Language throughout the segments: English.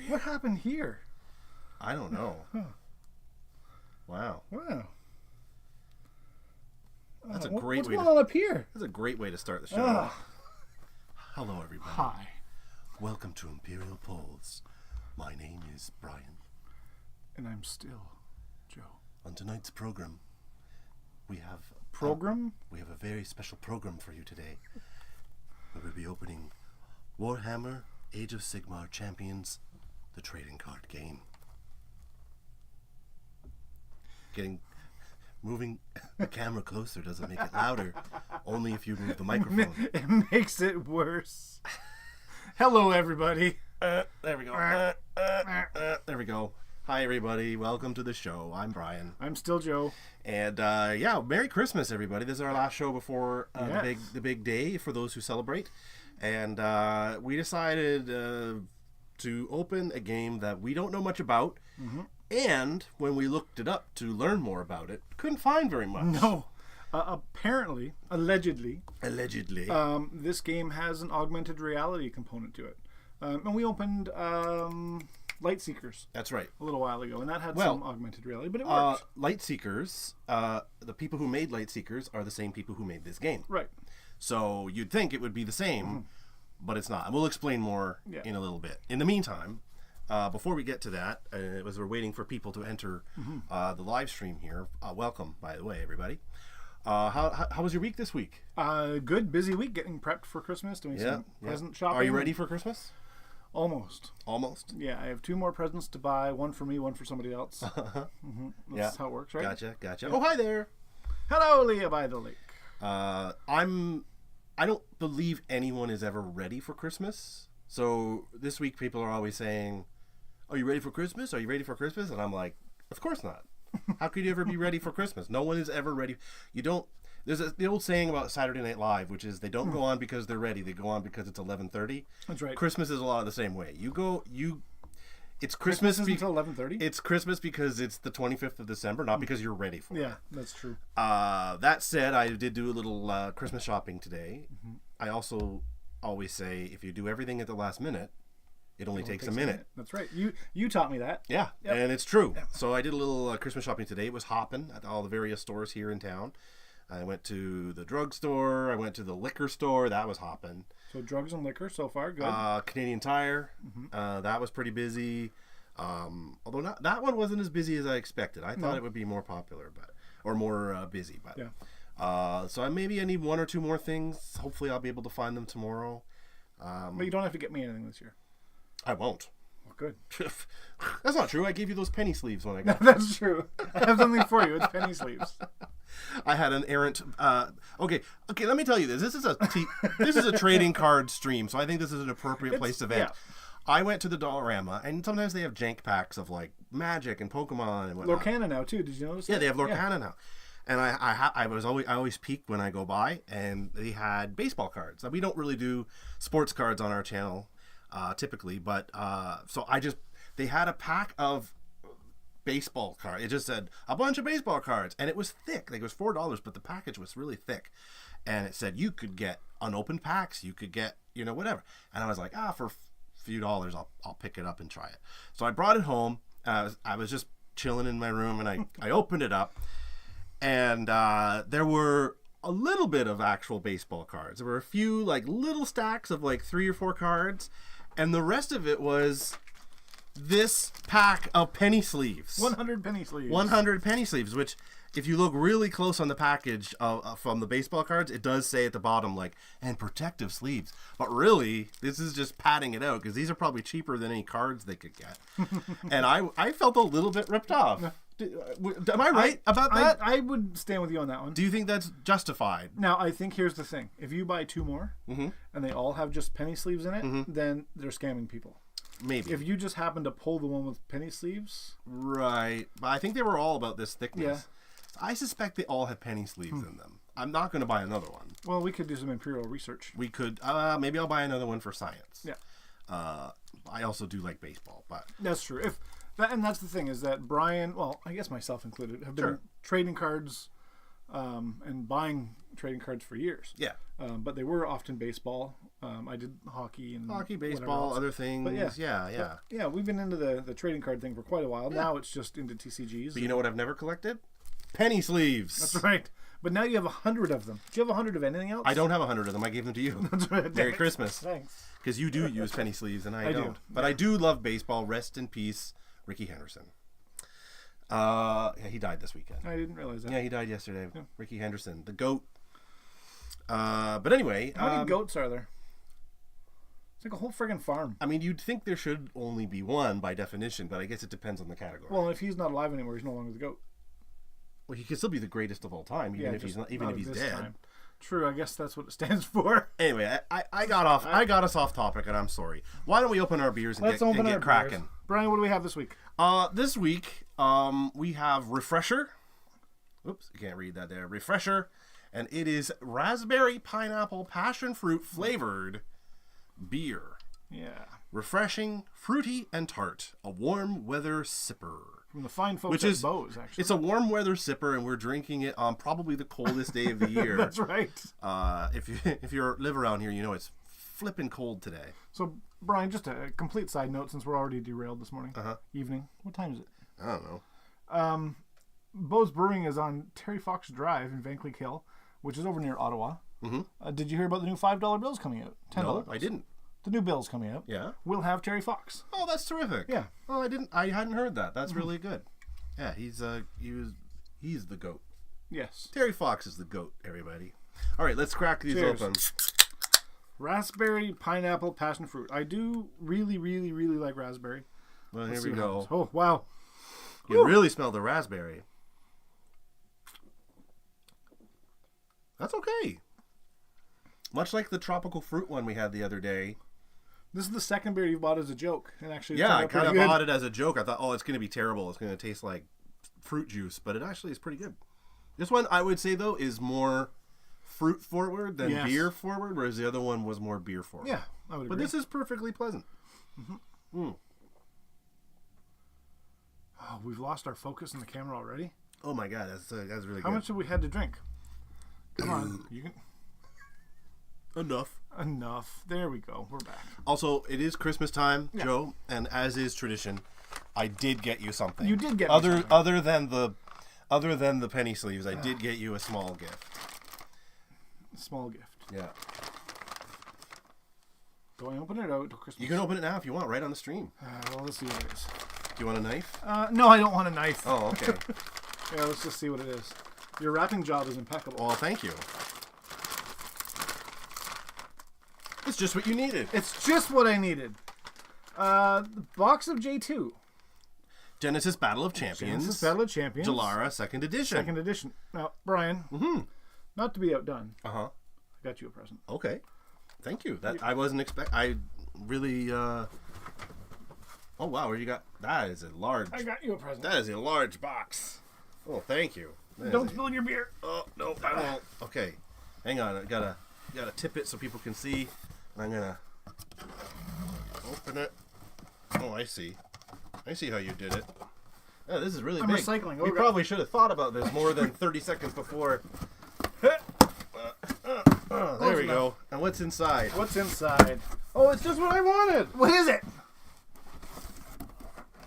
What happened here? I don't know. Huh. Wow. That's a great what's way going on up here? That's a great way to start the show. Hello, everybody. Hi. Welcome to Imperial Polls. My name is Brian. And I'm still Joe. On tonight's program, we have We have a very special program for you today. We will be opening Warhammer Age of Sigmar Champions, the trading card game. Moving the camera closer doesn't make it louder, only if you move the microphone. It makes it worse. Hello, everybody. There we go. There we go. Hi, everybody. Welcome to the show. I'm Brian. I'm still Joe. And Merry Christmas, everybody. This is our last show before the big day for those who celebrate. And we decided to open a game that we don't know much about. Mm-hmm. And when we looked it up to learn more about it, couldn't find very much. No. Allegedly, this game has an augmented reality component to it. And we opened Lightseekers. That's right. A little while ago, and that had some augmented reality, but it worked. Lightseekers, the people who made Lightseekers are the same people who made this game. Right. So you'd think it would be the same, but it's not. And we'll explain more in a little bit. In the meantime, before we get to that, as we're waiting for people to enter the live stream here, welcome, by the way, everybody. How was your week this week? Good, busy week, getting prepped for Christmas, doing some present shopping. Are you ready for Christmas? Almost. Yeah, I have 2 more presents to buy, one for me, one for somebody else. That's how it works, right? Gotcha. Yeah. Oh, hi there. Hello, Leah by the lake. I don't believe anyone is ever ready for Christmas. So this week people are always saying, "Are you ready for Christmas? Are you ready for Christmas?" And I'm like, "Of course not. How could you ever be ready for Christmas? No one is ever ready. You don't." There's the old saying about Saturday Night Live, which is they don't go on because they're ready. They go on because it's 11:30. That's right. Christmas is a lot of the same way. It's Christmas until 11:30. It's Christmas because it's the 25th of December, not because you're ready for it. Yeah, that's true. That said, I did do a little Christmas shopping today. I also always say if you do everything at the last minute, it only takes a minute. That's right. You taught me that. Yeah, and it's true. Yep. So I did a little Christmas shopping today. It was hopping at all the various stores here in town. I went to the drugstore. I went to the liquor store. That was hopping. So drugs and liquor so far, good. Canadian Tire. That was pretty busy. Although that one wasn't as busy as I expected. I thought it would be more popular, or more busy. But so I need 1 or 2 more things. Hopefully, I'll be able to find them tomorrow. But you don't have to get me anything this year. I won't. Well, good. That's not true. I gave you those penny sleeves when I got. That's true. I have something for you. It's penny sleeves. I had an errant. Okay. Let me tell you this. This is a trading card stream, so I think this is an appropriate place to vent. Yeah. I went to the Dollarama, and sometimes they have jank packs of like Magic and Pokemon and whatnot. Lorcana now too. Did you notice? Yeah, they have Lorcana now. And I always peek when I go by, and they had baseball cards. We don't really do sports cards on our channel typically, but so they had a pack of baseball cards. It just said a bunch of baseball cards, and it was thick. It was $4, but the package was really thick, and it said you could get unopened packs. You could get whatever. And I was like, for a few dollars, I'll pick it up and try it. So I brought it home. I was just chilling in my room, and I opened it up. And there were a little bit of actual baseball cards. There were a few little stacks of 3 or 4 cards, and the rest of it was this pack of penny sleeves. 100 penny sleeves. 100 penny sleeves, which if you look really close on the package from the baseball cards, it does say at the bottom and protective sleeves. But really, this is just padding it out because these are probably cheaper than any cards they could get. And I felt a little bit ripped off. Am I right about that? I would stand with you on that one. Do you think that's justified? Now, I think here's the thing. If you buy 2 more, and they all have just penny sleeves in it, then they're scamming people. Maybe. If you just happen to pull the one with penny sleeves. Right. But I think they were all about this thickness. Yeah. I suspect they all have penny sleeves in them. I'm not going to buy another one. Well, we could do some Imperial research. We could. Maybe I'll buy another one for science. Yeah. I also do like baseball, but... That's true. And that's the thing, is that Brian, well, I guess myself included, have been trading cards and buying trading cards for years. Yeah. But they were often baseball. I did hockey, baseball, other things. But yeah, we've been into the trading card thing for quite a while. Yeah. Now it's just into TCGs. But you know what I've never collected? Penny sleeves. That's right. But now you have 100 of them. Do you have 100 of anything else? I don't have 100 of them. I gave them to you. That's right. Merry Christmas. Thanks. Because you do use penny sleeves and I don't. Do. But I do love baseball. Rest in peace, Ricky Henderson. Yeah, he died this weekend. I didn't realize that. Yeah, he died yesterday. Yeah. Ricky Henderson, the GOAT. But anyway. How many goats are there? It's like a whole friggin' farm. I mean, you'd think there should only be one by definition, but I guess it depends on the category. Well, if he's not alive anymore, he's no longer the GOAT. Well, he could still be the greatest of all time, even if he's not, even if he's dead. Time. True, I guess that's what it stands for. Anyway, I got us off topic, and I'm sorry. Why don't we open our beers and get cracking? Brian, what do we have this week? This week, we have Refresher. Oops, I can't read that there. Refresher, and it is raspberry pineapple passion fruit flavored beer. Yeah. Refreshing, fruity, and tart. A warm weather sipper. From the fine folks at Bose, actually. It's a warm weather sipper, and we're drinking it on probably the coldest day of the year. That's right. If you live around here, you know it's flipping cold today. So, Brian, just a complete side note, since we're already derailed this morning. Evening. What time is it? I don't know. Bose Brewing is on Terry Fox Drive in Van Cleek Hill, which is over near Ottawa. Mm-hmm. Did you hear about the new $5 bills coming out? $10 bills? I didn't. The new bills coming out. Yeah. We'll have Terry Fox. Oh, that's terrific. Yeah. Oh, I hadn't heard that. That's really good. Yeah, he's the GOAT. Yes. Terry Fox is the GOAT, everybody. All right, let's crack these open. Raspberry, pineapple, passion fruit. I do really, really, really like raspberry. Well, here we go. Oh, wow. You really smell the raspberry. That's okay. Much like the tropical fruit one we had the other day. This is the second beer you bought as a joke. And actually, I kind of bought it as a joke. I thought, it's going to be terrible. It's going to taste like fruit juice. But it actually is pretty good. This one, I would say, though, is more fruit forward than beer forward, whereas the other one was more beer forward. Yeah, I would agree. But this is perfectly pleasant. Mm-hmm. Oh, we've lost our focus on the camera already? Oh, my God. That's really good. How much have we had to drink? Come on. You can... Enough. There we go. We're back. Also, it is Christmas time, Joe, and as is tradition, I did get you something. You did get me something. Other than the penny sleeves, I did get you a small gift. Small gift. Yeah. Do I open it out till Christmas? You can open it now if you want, right on the stream. Well, let's see what it is. Do you want a knife? No, I don't want a knife. Oh, okay. Yeah, let's just see what it is. Your wrapping job is impeccable. Oh, thank you. It's just what you needed. It's just what I needed. The box of J2. Genesis Battle of Champions. Jalara, 2nd edition. 2nd edition. Now, Brian, not to be outdone, I got you a present. Okay. Thank you. I wasn't I really... Oh, wow. What you got? That is a large... I got you a present. That is a large box. Oh, thank you. Don't spill your beer. Oh, no, I won't. Okay. Hang on. I gotta tip it so people can see. I'm gonna open it. Oh, I see. I see how you did it. Oh, this is really big. Recycling. We probably should have thought about this more than 30 seconds before. There we go. And what's inside? What's inside? Oh, it's just what I wanted. What is it?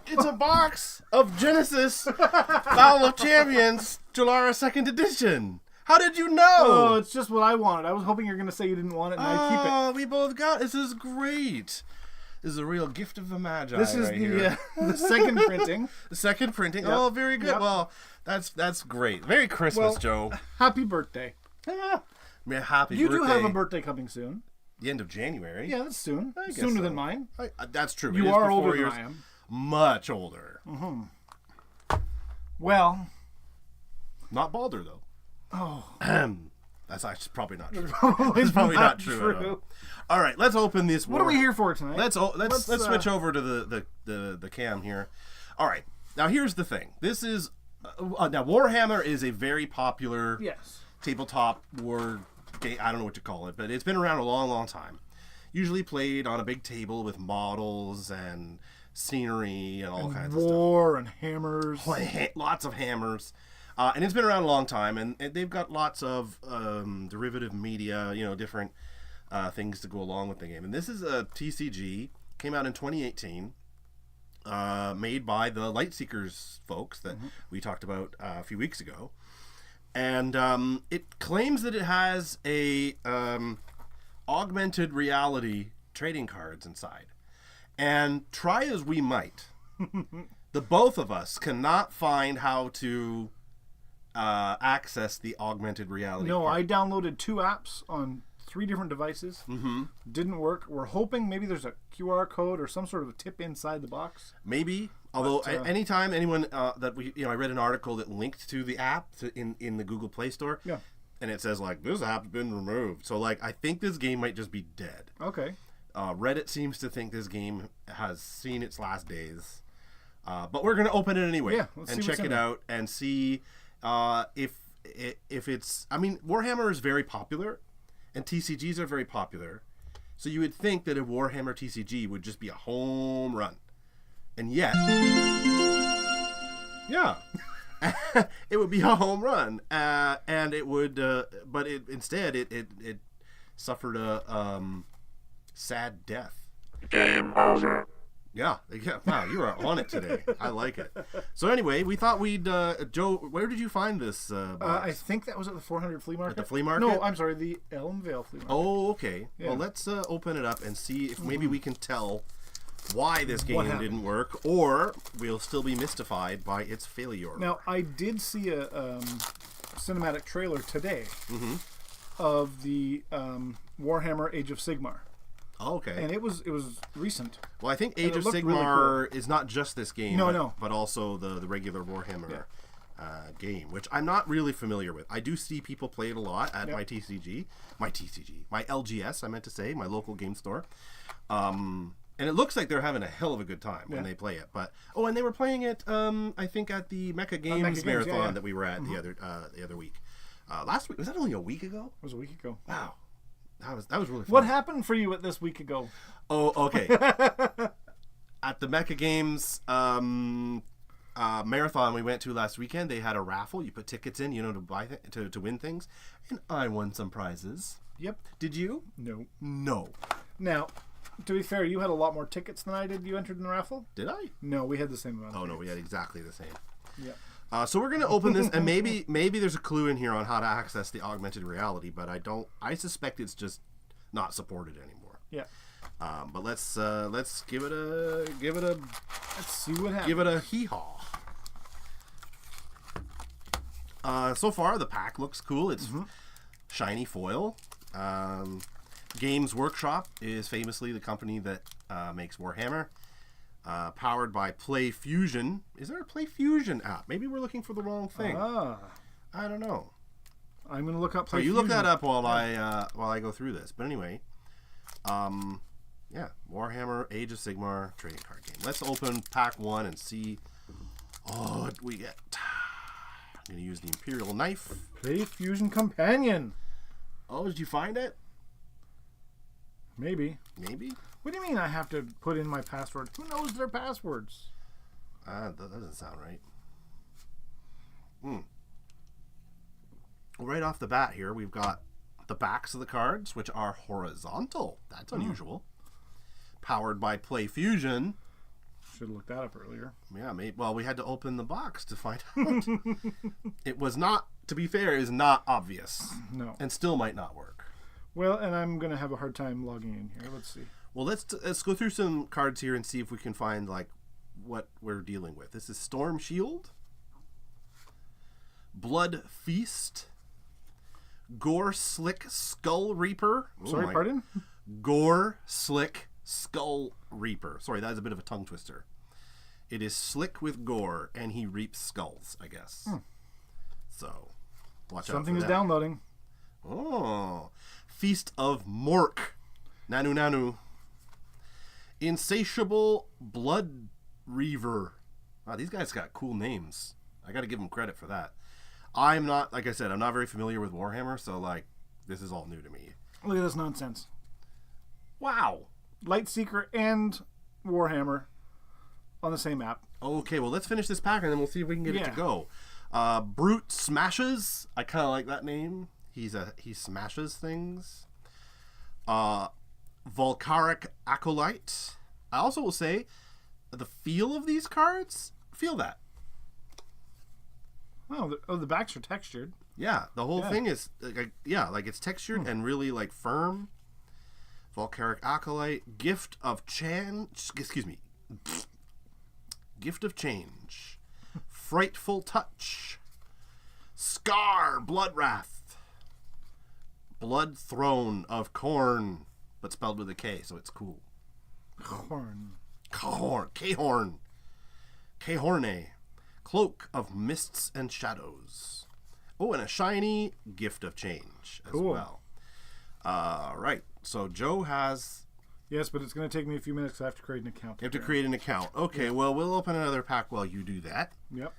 It's a box of Genesis Battle of Champions Jalara 2nd edition. How did you know? Oh, it's just what I wanted. I was hoping you were going to say you didn't want it, and I'd keep it. Oh, we both got it. This is great. This is a real gift of the Magi. This is the second printing. The second printing. Yep. Oh, very good. Yep. Well, that's great. Merry Christmas, Joe. Happy birthday. Happy birthday. You do have a birthday coming soon. The end of January. Yeah, that's soon. Sooner than mine. That's true. You are older than I am. Much older. Mm-hmm. Well. Not Balder, though. Oh. That's actually probably not true. It's probably not true. All right, let's open this. What are we here for tonight? Let's switch over to the cam here. All right, now here's the thing. This is now Warhammer is a very popular tabletop war game. I don't know what to call it, but it's been around a long, long time. Usually played on a big table with models and scenery and all kinds of stuff. War and hammers. Lots of hammers. And it's been around a long time, and they've got lots of derivative media, different things to go along with the game. And this is a TCG, came out in 2018, made by the Lightseekers folks that we talked about a few weeks ago. And it claims that it has a augmented reality trading cards inside. And try as we might, the both of us cannot find how to access the augmented reality. No, I downloaded 2 apps on 3 different devices. Didn't work. We're hoping maybe there's a QR code or some sort of a tip inside the box. Maybe. Although anytime anyone that I read an article that linked to the app in the Google Play Store. Yeah. And it says like this app's been removed. So like I think this game might just be dead. Okay. Reddit seems to think this game has seen its last days. But we're gonna open it anyway and check it out and see if it's. I mean, Warhammer is very popular, and TCGs are very popular. So you would think that a Warhammer TCG would just be a home run, and yet, yeah. It would be a home run, and it would, but instead it suffered a sad death. Game over. Yeah. Wow, you are on it today. I like it. So anyway, we thought we'd, Joe, where did you find this box? I think that was at the 400 flea market. At the flea market? No, I'm sorry, the Elmvale flea market. Oh, okay. Yeah. Well, let's open it up and see if maybe we can tell why this game didn't work, or we'll still be mystified by its failure. Now, I did see a cinematic trailer today of the Warhammer Age of Sigmar. Oh, okay. And it was recent. Well, I think Age of Sigmar really cool. is not just this game, but also the regular Warhammer game, which I'm not really familiar with. I do see people play it a lot at my LGS, I meant to say, my local game store. And it looks like they're having a hell of a good time when they play it. But and they were playing it, I think, at the Mecha Games marathon that we were at the other week. Last week, was that only a week ago? It was a week ago. Wow, that was really fun. What happened for you at this week ago? Oh, okay. At the Mecha Games marathon we went to last weekend, they had a raffle. You put tickets in, to buy to win things, and I won some prizes. Yep. Did you? No. Now, to be fair, you had a lot more tickets than I did. You entered in the raffle? Did I? No, we had the same amount. Oh, no, we had exactly the same. Yeah. So we're going to open this, and maybe there's a clue in here on how to access the augmented reality, but I suspect it's just not supported anymore. Yeah. But let's give it a let's see what happens. Give it a hee-haw. So far the pack looks cool. It's shiny foil. Games Workshop is famously the company that makes Warhammer. Powered by Play Fusion. Is there a Play Fusion app? Maybe we're looking for the wrong thing. I don't know. I'm going to look up Play Fusion. Fusion. Look that up while I go through this. But anyway, Warhammer Age of Sigmar trading card game. Let's open pack 1 and see what we get. I'm going to use the Imperial knife. Play Fusion Companion. Oh, did you find it? Maybe. What do you mean I have to put in my password? Who knows their passwords? That doesn't sound right. Well, right off the bat here, we've got the backs of the cards, which are horizontal. That's unusual. Powered by Play Fusion. Should have looked that up earlier. Yeah, well, we had to open the box to find out. It was not, to be fair, is not obvious. No. And still might not work. Well, and I'm going to have a hard time logging in here. Let's see. Well, let's go through some cards here and see if we can find like what we're dealing with. This is Storm Shield, Blood Feast, Gore Slick Skull Reaper. Sorry, pardon? Gore Slick Skull Reaper. Sorry, that is a bit of a tongue twister. It is slick with gore, and he reaps skulls, I guess. So, watch out. Something is downloading. Oh, Feast of Mork. Nanu. Insatiable Blood Reaver. Wow, these guys got cool names. I got to give them credit for that. I'm not, like I said, I'm not very familiar with Warhammer, so like this is all new to me. Look at this nonsense. Wow. Lightseeker and Warhammer on the same app. Okay, well let's finish this pack and then we'll see if we can get it to go. Brute Smashes. I kind of like that name. He smashes things. Volcaric Acolyte. I also will say the feel of these cards. Feel that. Oh, the backs are textured. Yeah, the whole thing is like it's textured and really like firm. Volcaric Acolyte, Gift of Change, Frightful Touch, Scar, Blood Wrath, Blood Throne of Corn, but spelled with a K, so it's cool. Corn. Khorne, Cloak of Mists and Shadows. Oh, and a shiny Gift of Change as well. Right. So Joe has... Yes, but it's going to take me a few minutes because I have to create an account. You have to create an account. Okay, well, we'll open another pack while you do that. Yep.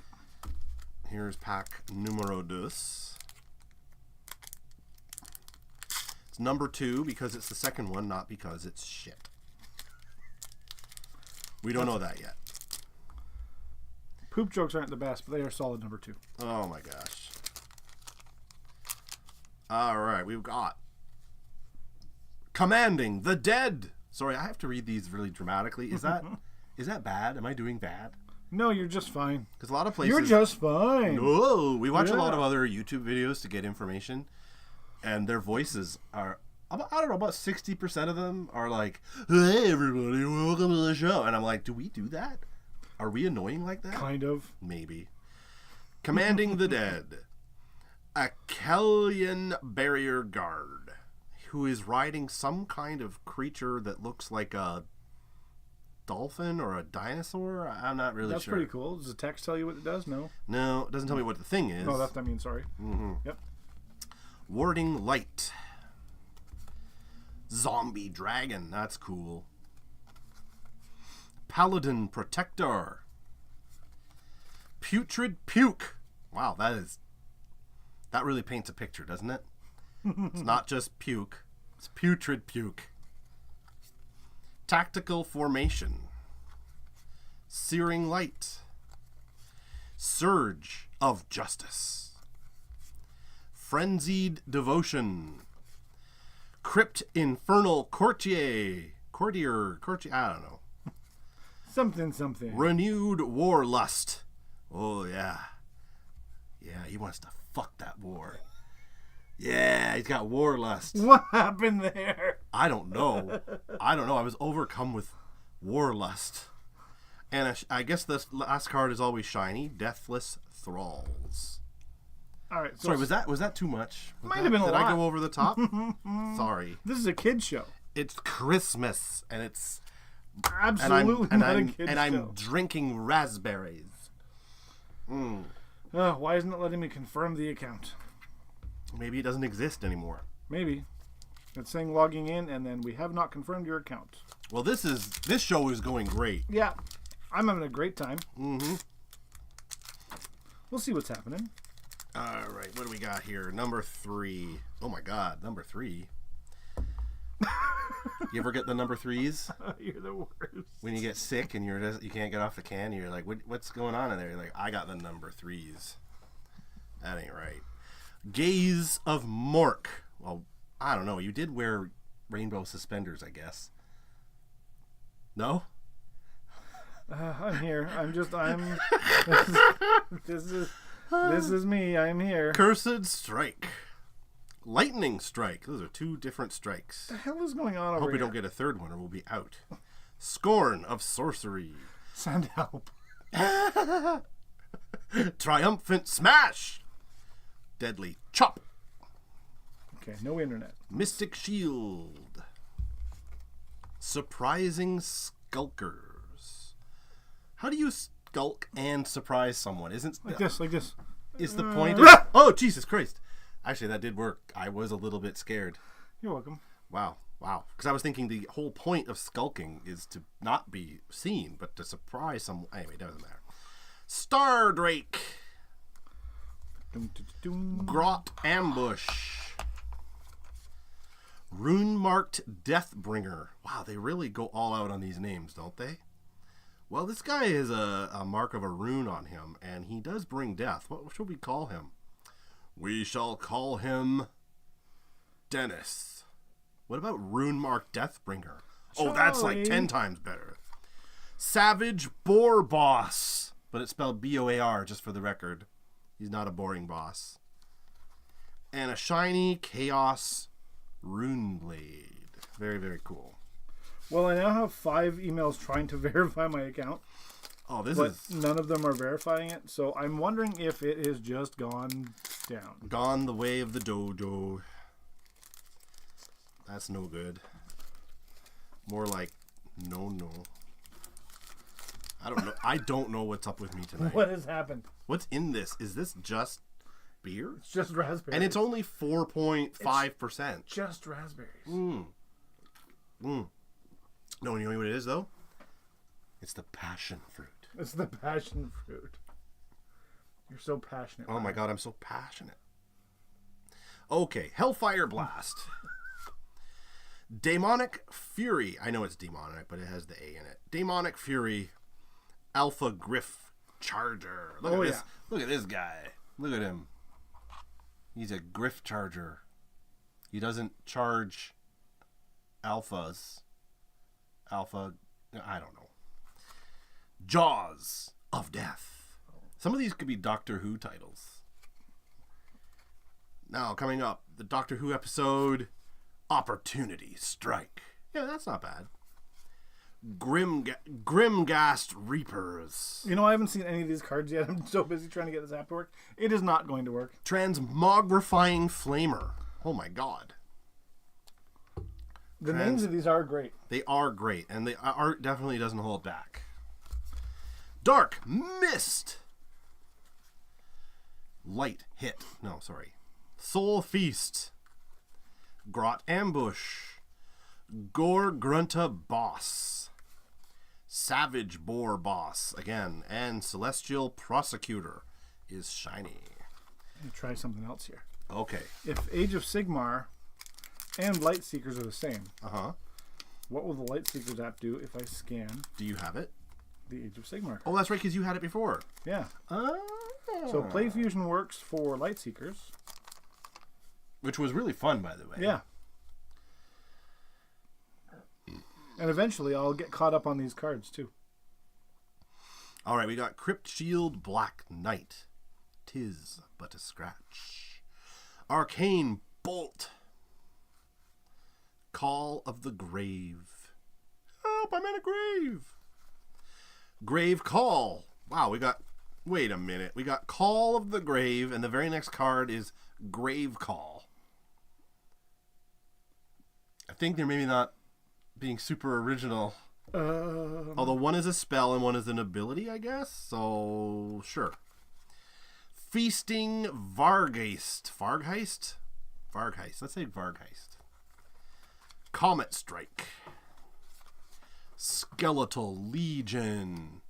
Here's pack numero dos. It's number 2 because it's the second one, not because it's shit. We don't know that yet. Poop jokes aren't the best, but they are solid number 2. Oh my gosh. All right, we've got Commanding the Dead. Sorry, I have to read these really dramatically. Is that bad? Am I doing bad? No, you're just fine. Because a lot of places... You're just fine. No, we watch a lot of other YouTube videos to get information, and their voices are... I don't know, about 60% of them are like, "Hey, everybody, welcome to the show." And I'm like, do we do that? Are we annoying like that? Kind of. Maybe. Commanding the Dead. A Kellyan Barrier Guard who is riding some kind of creature that looks like a dolphin or a dinosaur. I'm not really sure. That's pretty cool. Does the text tell you what it does? No. No, it doesn't tell me what the thing is. Oh, I mean, sorry. Mm-hmm. Yep. Warding Light. Zombie Dragon. That's cool. Paladin Protector. Putrid Puke. Wow, that really paints a picture, doesn't it? It's not just puke. It's putrid puke. Tactical Formation. Searing Light. Surge of Justice. Frenzied Devotion. Crypt Infernal Courtier, I don't know. Something. Renewed Warlust. Oh, yeah. Yeah, he wants to fuck that war. Yeah, he's got Warlust. What happened there? I don't know. I was overcome with Warlust. And I guess this last card is always shiny. Deathless Thralls. All right. So sorry, was that too much? Might have been a lot. Did I go over the top? Sorry. This is a kid's show. It's Christmas, and it's absolutely not a kid's show. And I'm drinking raspberries. Why isn't it letting me confirm the account? Maybe it doesn't exist anymore. Maybe. It's saying logging in, and then we have not confirmed your account. Well, this show is going great. Yeah, I'm having a great time. Mm-hmm. We'll see what's happening. All right, what do we got here? Number 3. Oh my God, number 3. You ever get the number 3s? You're the worst. When you get sick and you can't get off the can, you're like, what's going on in there? You're like, I got the number 3s. That ain't right. Gaze of Mork. Well, I don't know. You did wear rainbow suspenders, I guess. No? I'm here. This is me. I'm here. Cursed Strike. Lightning Strike. Those are 2 different strikes. What the hell is going on over here? Hope we don't get a third one or we'll be out. Scorn of Sorcery. Send help. Triumphant Smash. Deadly Chop. Okay, no internet. Mystic Shield. Surprising Skulkers. How do you skulk and surprise someone? Like this. Is the point of... Oh, Jesus Christ. Actually, that did work. I was a little bit scared. You're welcome. Wow. Because I was thinking the whole point of skulking is to not be seen, but to surprise someone. Anyway, it doesn't matter. Star Drake. Grot Ambush. Rune Marked Deathbringer. Wow, they really go all out on these names, don't they? Well, this guy is a mark of a rune on him, and he does bring death. What should we call him? We shall call him Dennis. What about Rune Mark Deathbringer? Oh, that's like 10 times better. Savage Boar Boss. But it's spelled B-O-A-R, just for the record. He's not a boring boss. And a shiny Chaos Rune Blade. Very, very cool. Well, I now have 5 emails trying to verify my account. Oh, but none of them are verifying it, so I'm wondering if it has just gone down. Gone the way of the dodo. That's no good. More like no. I don't know. I don't know what's up with me tonight. What has happened? What's in this? Is this just beer? It's just raspberries. And it's only 4.5%. Just raspberries. No, you know what it is, though? It's the passion fruit. It's the passion fruit. You're so passionate. Oh my god, I'm so passionate. Okay, Hellfire Blast. Demonic Fury. I know it's demonic, but it has the A in it. Demonic Fury. Alpha Griff Charger. Look at this. Yeah. Look at this guy. Look at him. He's a Griff Charger. He doesn't charge alphas. Alpha, I don't know. Jaws of Death. Some of these could be Doctor Who titles. Now, coming up, the Doctor Who episode, Opportunity Strike. Yeah, that's not bad. Grimghast Reapers. You know, I haven't seen any of these cards yet. I'm so busy trying to get this app to work. It is not going to work. Transmogrifying Flamer. Oh my god. The names of these are great. They are great, and the art definitely doesn't hold back. Dark Mist. Light Hit. No, sorry. Soul Feast. Grot Ambush. Gore Grunta Boss. Savage Boar Boss, again, and Celestial Prosecutor is shiny. Let me try something else here. Okay. If Age of Sigmar and Light Seekers are the same, what will the Light Seekers app do if I scan? Do you have it? The Age of Sigmar card. Oh, that's right, because you had it before. Yeah. So Play Fusion works for Light Seekers. Which was really fun, by the way. Yeah. And eventually I'll get caught up on these cards too. All right, we got Crypt Shield Black Knight. 'Tis but a scratch. Arcane Bolt. Call of the Grave. Help, I'm in a grave. Grave Call. Wow, we got... Wait a minute. We got Call of the Grave, and the very next card is Grave Call. I think they're maybe not being super original. Although one is a spell and one is an ability, I guess. So, sure. Feasting Vargeist. Vargeist? Vargeist. Let's say Vargeist. Comet Strike. Skeletal Legion.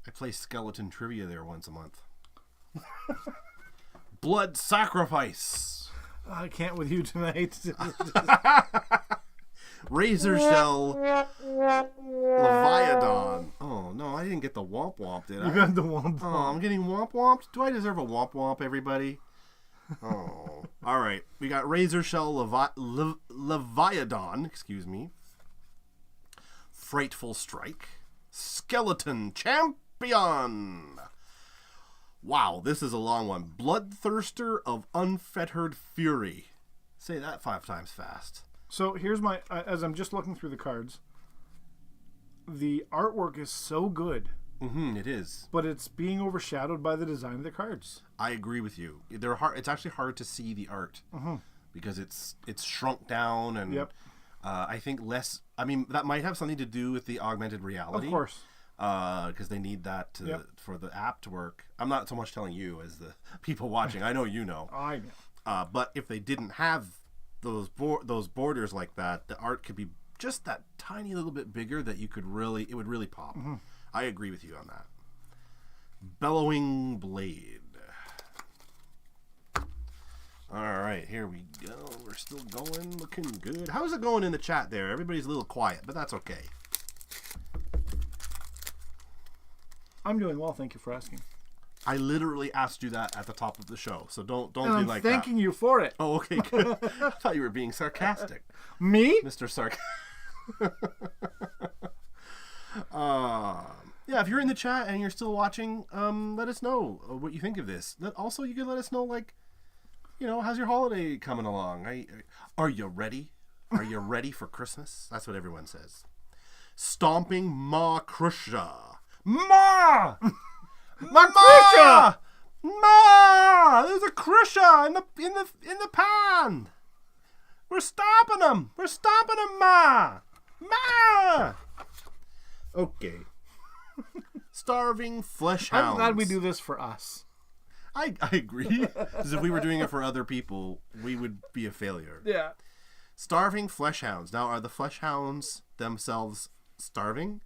I play skeleton trivia there once a month. Blood Sacrifice. I can't with you tonight. Razor Shell Leviathan. Oh, no, I didn't get the Womp Womp, did I? You got the Womp Womp. Oh, I'm getting Womp Womped? Do I deserve a Womp Womp, everybody? Oh. All right. We got Razor Shell Leviathan. Excuse me. Frightful Strike. Skeleton Champion. Wow, this is a long one. Bloodthirster of Unfettered Fury. Say that 5 times fast. So here's my, as I'm just looking through the cards, the artwork is so good. It is. But it's being overshadowed by the design of the cards. I agree with you. They're hard. It's actually hard to see the art because it's shrunk down and I think less. I mean, that might have something to do with the augmented reality. Of course. Because they need that for the app to work. I'm not so much telling you as the people watching. I know you know. I know. But if they didn't have those borders like that, the art could be just that tiny little bit bigger that it would really pop. I agree with you on that. Bellowing Blade. All right, here we go. We're still going, looking good. How's it going in the chat there? Everybody's a little quiet, but that's okay. I'm doing well, thank you for asking. I literally asked you that at the top of the show, so don't And be I'm like thanking that. you for it. Oh, okay, good. I thought you were being sarcastic, Me? Mr. Sark. Yeah, if you're in the chat and you're still watching, let us know what you think of this. Also, you can let us know, like, how's your holiday coming along? Are you ready? Are you ready for Christmas? That's what everyone says. Stomping Ma Krusha. Ma! My Krusha! Ma! There's a Krusha in the pan. We're stomping them. We're stomping them, Ma. Ma! Okay. Starving flesh hounds. I'm glad we do this for us. I agree. Because if we were doing it for other people, we would be a failure. Yeah. Starving flesh hounds. Now, are the flesh hounds themselves starving?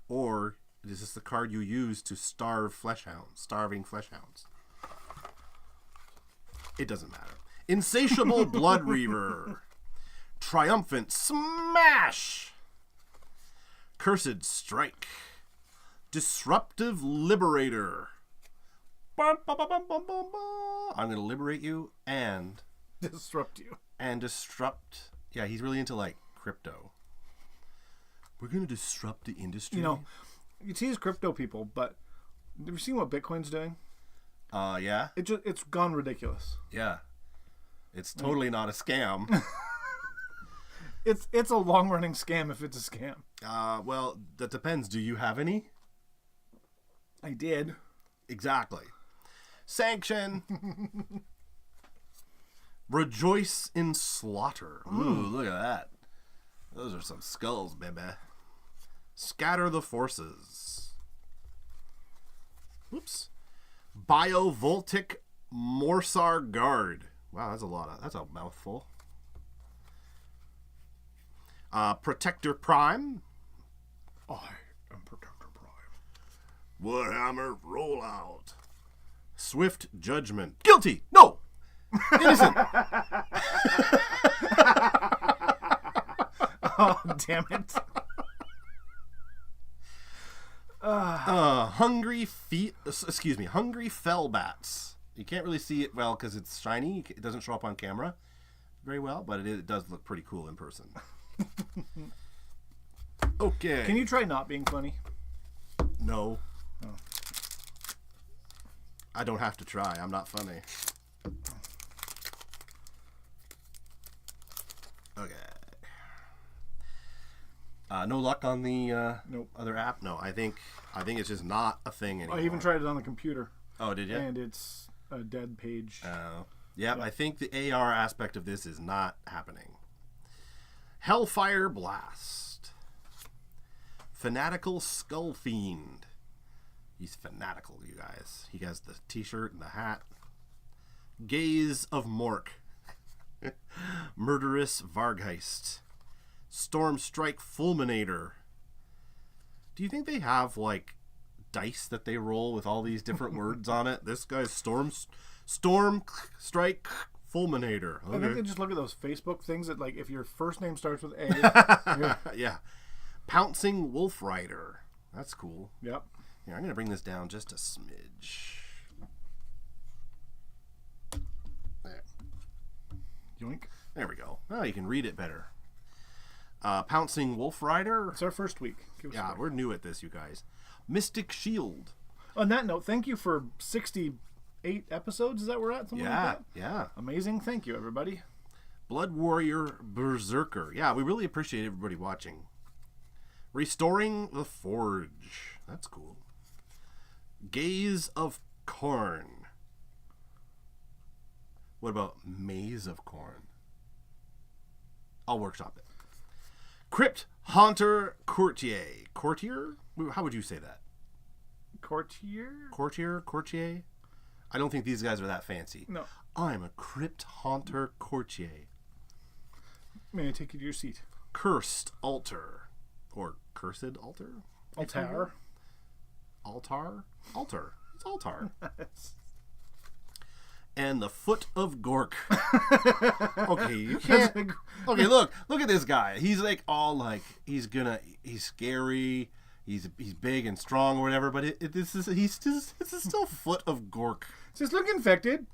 Or is this the card you use to starve flesh hounds? Starving flesh hounds. It doesn't matter. Insatiable Blood Reaver. Triumphant Smash. Cursed Strike. Disruptive Liberator. I'm going to liberate you and Disrupt you. and disrupt. Yeah, he's really into like crypto. We're going to disrupt the industry. You tease crypto people, but have you seen what Bitcoin's doing? Yeah. It's gone ridiculous. Yeah. It's totally not a scam. It's a long running scam if it's a scam. Well, that depends. Do you have any? I did. Exactly. Sanction. Rejoice in Slaughter. Ooh, look at that. Those are some skulls, baby. Scatter the Forces. Whoops. Biovoltic Morsar Guard. Wow, that's a mouthful. Protector Prime. I am Protector Prime. Warhammer Rollout. Swift Judgment. Guilty! No! Innocent! Oh, damn it. Hungry Fellbats. You can't really see it well because it's shiny. It doesn't show up on camera very well, but it does look pretty cool in person. Okay. Can you try not being funny? No. Oh. I don't have to try. I'm not funny. Okay. No luck on the Nope. other app? No, I think it's just not a thing anymore. I even tried it on the computer. Oh, did you? And it's a dead page. Yep, I think the AR aspect of this is not happening. Hellfire Blast. Fanatical Skull Fiend. He's fanatical, you guys. He has the t-shirt and the hat. Gaze of Mork. Murderous Vargheist. Storm Strike Fulminator. Do you think they have, like, dice that they roll with all these different words on it? This guy's Storm Strike Fulminator. Okay. I think they just look at those Facebook things that, like, if your first name starts with A. Yeah. Pouncing Wolf Rider. That's cool. Yep. Here, I'm going to bring this down just a smidge. There. Yoink. There we go. Oh, you can read it better. Pouncing Wolf Rider. It's our first week. Give us a Yeah, break. we're new at this, you guys. Mystic Shield. On that note, thank you for 68 episodes. Is that where we're at? Something like that? Yeah. Amazing. Thank you, everybody. Blood Warrior Berserker. Yeah, we really appreciate everybody watching. Restoring the Forge. That's cool. Gaze of Corn. What about Maze of Corn? I'll workshop it. Crypt Haunter Courtier. Courtier? How would you say that? Courtier? Courtier? I don't think these guys are that fancy. No. I'm a Crypt Haunter Courtier. May I take you to your seat? Cursed Altar. Or Cursed Altar? Altar. Altar? Altar. It's Altar. And the Foot of Gork. Okay, you can't. Okay, look at this guy. He's like all like he's scary. he's big and strong or whatever, but it's still foot of Gork. Just look infected.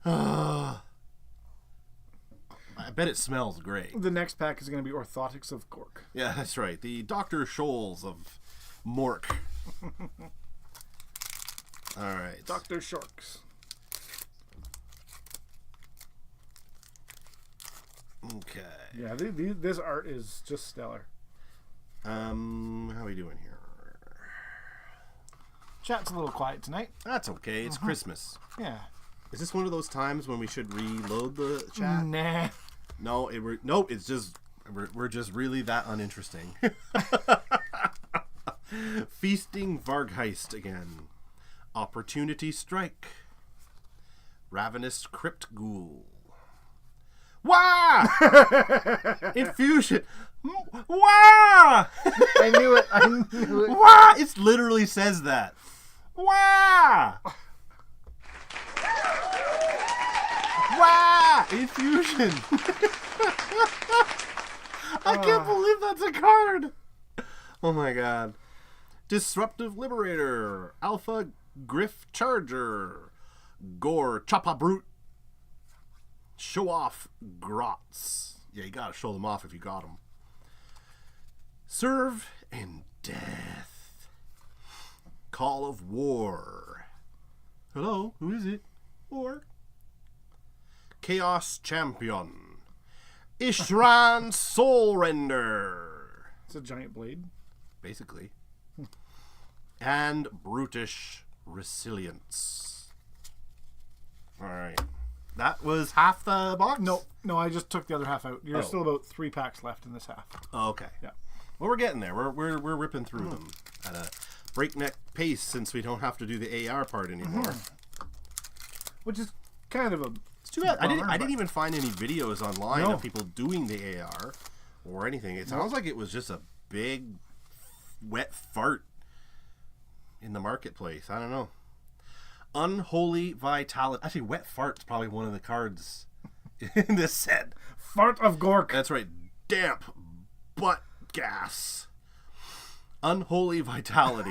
I bet it smells great. The next pack is going to be Orthotics of Gork. Yeah, that's right. The Dr. Scholes of Mork. All right. Dr. Shorks. Okay. Yeah, this art is just stellar. How are we doing here? Chat's a little quiet tonight. That's okay. It's Christmas. Yeah. Is this one of those times when we should reload the chat? Nah. No, it's just we're just really that uninteresting. Feasting Vargheist again. Opportunity Strike. Ravenous Crypt Ghoul. Wah! Infusion. Wah! I knew it. Wah! It literally says that. Wah! Wah! Infusion. I can't believe that's a card. Oh my god. Disruptive Liberator. Alpha Griff Charger. Gore Choppa Brute. Show off Grots. Yeah, you gotta show them off if you got them. Serve in Death. Call of War. Hello, who is it? War. Chaos Champion. Ishran Soul Render. It's a giant blade. Basically. And Brutish Resilience. Alright. That was half the box? No, I just took the other half out. There's still about 3 packs left in this half. Oh, okay. Yeah. Well, we're getting there. We're ripping through them at a breakneck pace since we don't have to do the AR part anymore. Which is kind of a... It's too bad. I bummer, didn't even find any videos online No. of people doing the AR or anything. It sounds like it was just a big wet fart in the marketplace. I don't know. Unholy Vitality. Actually, Wet Fart's probably one of the cards in this set. Fart of Gork. That's right. Damp butt gas. Unholy Vitality.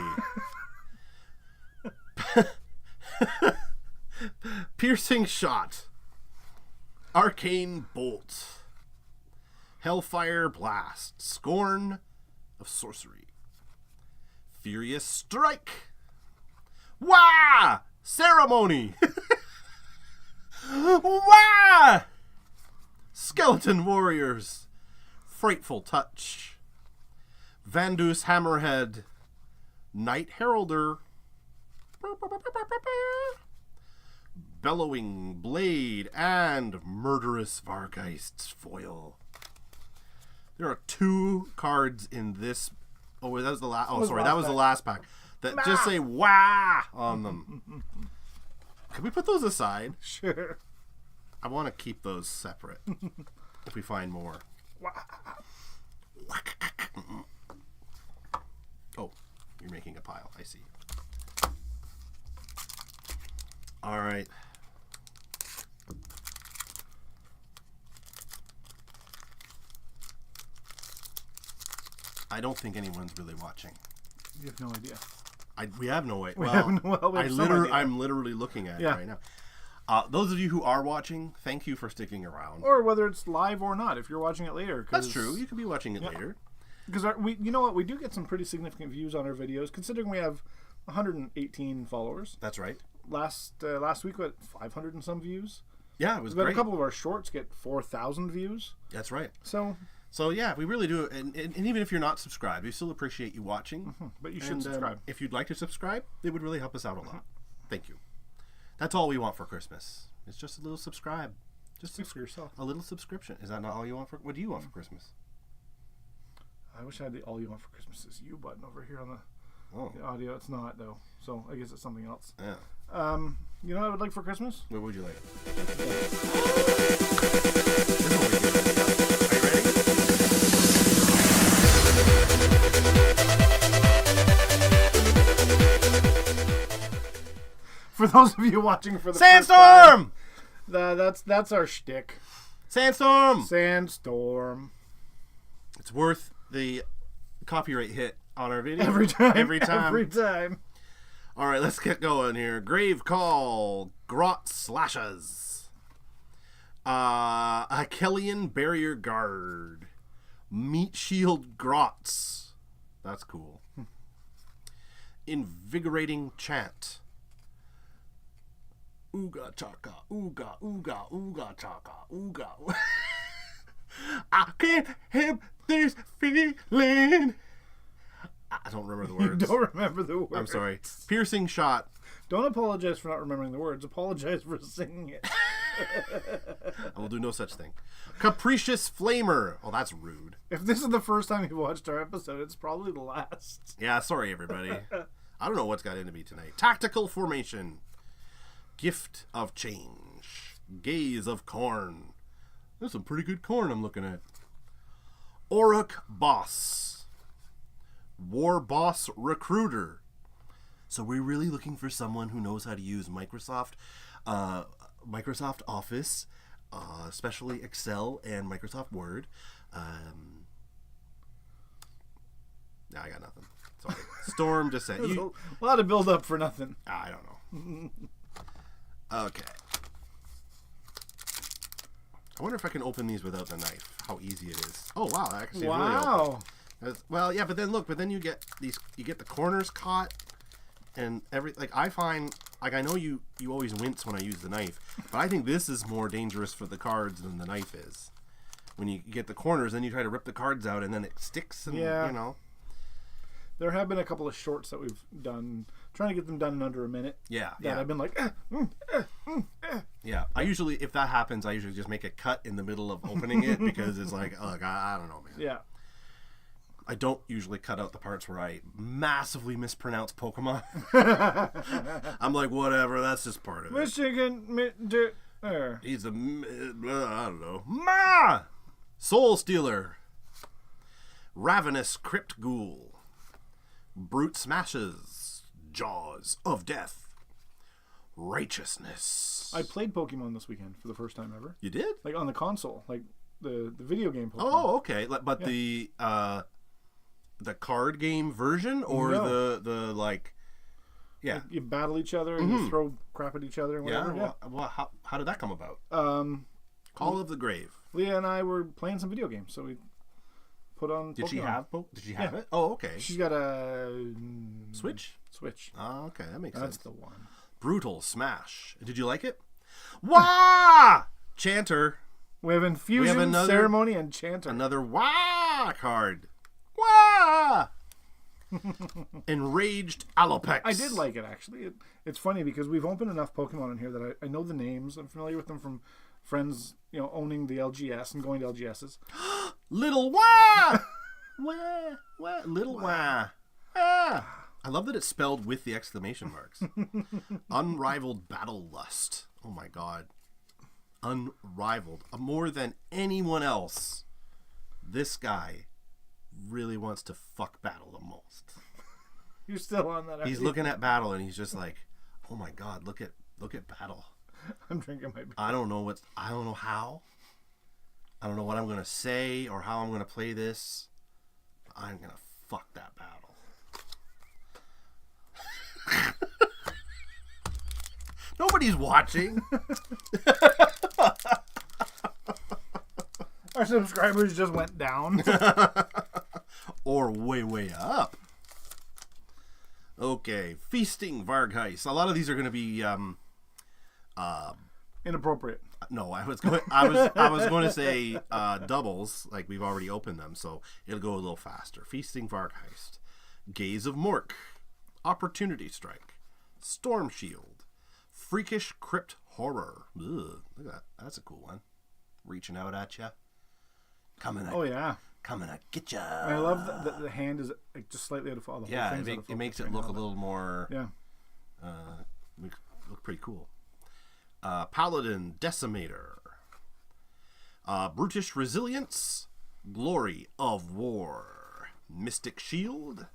Piercing Shot. Arcane Bolt. Hellfire Blast. Scorn of Sorcery. Furious Strike. Wah! Ceremony. Wah! Skeleton Warriors. Frightful Touch. Vandus Hammerhead. Night Heralder. Bellowing Blade and Murderous Vargeist's Foil. There are 2 cards in this. Oh, that was the last. Oh, sorry, that was the last pack. That just say "wah" on them. Can we put those aside? Sure. I want to keep those separate. If we find more. Oh, you're making a pile. I see. All right. I don't think anyone's really watching. You have no idea. We have no way. We have some idea. I'm literally looking at it right now. Those of you who are watching, thank you for sticking around. Or whether it's live or not, if you're watching it later. That's true. You could be watching it later. Because you know what? We do get some pretty significant views on our videos, considering we have 118 followers. That's right. Last week, we had 500 and some views. Yeah, it was We've great. had a couple of our shorts get 4,000 views. That's right. So yeah, we really do. And even if you're not subscribed, we still appreciate you watching. But you should subscribe. If you'd like to subscribe, it would really help us out a lot. Thank you. That's all we want for Christmas. It's just a little subscribe. Just Speak for yourself. A little subscription. Is that not all you want for? What do you want for Christmas? I wish I had the all you want for Christmas is you button over here on the audio. It's not though, so I guess it's something else. Yeah. You know what I would like for Christmas? What would you like? For those of you watching for the Sandstorm! First time, that's our shtick. Sandstorm! Sandstorm. It's worth the copyright hit on our video. Every time. Every time. Every time. All right, let's get going here. Grave Call, Grot Slashes. Achillean Barrier Guard. Meat Shield Grots. That's cool. Invigorating Chant. Ooga chaka, ooga, ooga, ooga chaka, ooga. I can't help this feeling. I don't remember the words. You don't remember the words. I'm sorry. Piercing Shot. Don't apologize for not remembering the words. Apologize for singing it. I will do no such thing. Capricious Flamer. Oh, that's rude. If this is the first time you've watched our episode, it's probably the last. Yeah, sorry, everybody. I don't know what's got into me tonight. Tactical Formation. Gift of Change. Gaze of Corn. There's some pretty good corn I'm looking at. Orruk Boss. War Boss Recruiter. So we're really looking for someone who knows how to use Microsoft Office, especially Excel and Microsoft Word. Nah, I got nothing. Sorry. Storm just said. A lot of build up for nothing. I don't know. Okay. I wonder if I can open these without the knife. How easy it is. Oh wow, that actually really open. Well, yeah, but then look, you get these, you get the corners caught, and I find, I know you always wince when I use the knife, but I think this is more dangerous for the cards than the knife is. When you get the corners, then you try to rip the cards out, and then it sticks, and yeah. you know. There have been a couple of shorts that we've done, trying to get them done in under a minute. Yeah, that I've been like, Yeah, I usually, if that happens, I usually just make a cut in the middle of opening it, because it's like, oh, I don't know, man. Yeah. I don't usually cut out the parts where I massively mispronounce Pokemon. I'm like, whatever, that's just part of it. Michigan, He's a, I don't know. Ma! Soul Stealer. Ravenous Crypt Ghoul. Brute Smashes. Jaws of Death. Righteousness. I played Pokemon this weekend for the first time ever. You did? Like on the console, like the video game Pokemon. Oh, okay. But yeah. The card game version, or No. the like, yeah, like you battle each other and you throw crap at each other and whatever. yeah. Well, how did that come about? Call of the Grave. Leah and I were playing some video games, so we put on. Did Pokemon. Did she have it? Oh, okay. She's got a Switch. Oh, okay, that makes that's sense. the one. Brutal Smash. Did you like it? Wah! Chanter. We have Infusion, Ceremony, and Chanter. Another Wah card. Wah! Enraged Alopex. I did like it, actually. It's funny because we've opened enough Pokemon in here that I know the names. I'm familiar with them from friends, owning the LGS and going to LGSs. Little Wah! Wah! Little Wah! Ah! I love that it's spelled with the exclamation marks. Unrivaled Battle Lust. Oh my god. Unrivaled. More than anyone else, this guy really wants to fuck Battle the most. You're still on that. He's looking at Battle and he's just like, oh my god, look at Battle. I'm drinking my beer. I don't know how. I don't know what I'm gonna say or how I'm gonna play this. I'm gonna fuck that Battle. Nobody's watching. Our subscribers just went down. Or way up. Okay, Feasting Vargheist. A lot of these are going to be Inappropriate. no, I was going to say doubles, like we've already opened them, so it'll go a little faster. Feasting Vargheist. Gaze of Mork. Opportunity Strike. Storm Shield. Freakish Crypt Horror. Ugh, look at that. That's a cool one. Reaching out at you. Coming to get ya. I love that the hand is like just slightly out of focus. Yeah, it makes it look a little more. Yeah. Look pretty cool. Paladin Decimator. Brutish Resilience. Glory of War. Mystic Shield.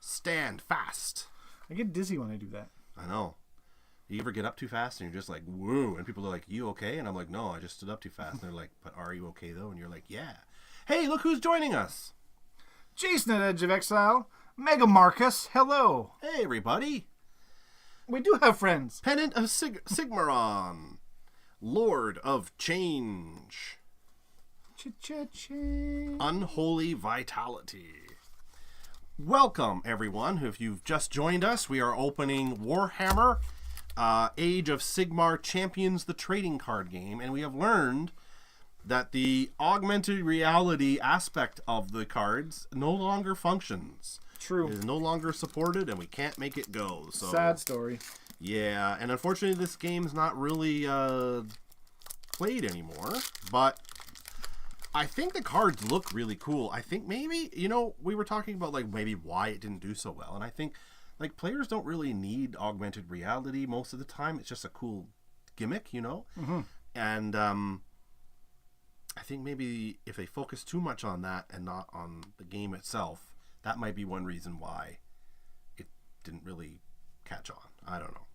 Stand Fast. I get dizzy when I do that. I know. You ever get up too fast and you're just like, whoa, and people are like, you okay? And I'm like, no, I just stood up too fast. And they're like, but are you okay though? And you're like, yeah. Hey, look who's joining us. Jason at Edge of Exile. Mega Marcus, hello. Hey, everybody. We do have friends. Pennant of Sigmaron, Lord of Change. Cha-cha-cha. Unholy Vitality. Welcome, everyone. If you've just joined us, we are opening Warhammer, Age of Sigmar Champions, the trading card game, and we have learned that the augmented reality aspect of the cards no longer functions. True. It is no longer supported, and we can't make it go. So, sad story. Yeah, and unfortunately, this game's not really played anymore, but I think the cards look really cool. I think maybe, we were talking about like maybe why it didn't do so well, and I think like players don't really need augmented reality most of the time. It's just a cool gimmick, Mm-hmm. And I think maybe if they focus too much on that and not on the game itself, that might be one reason why it didn't really catch on. I don't know.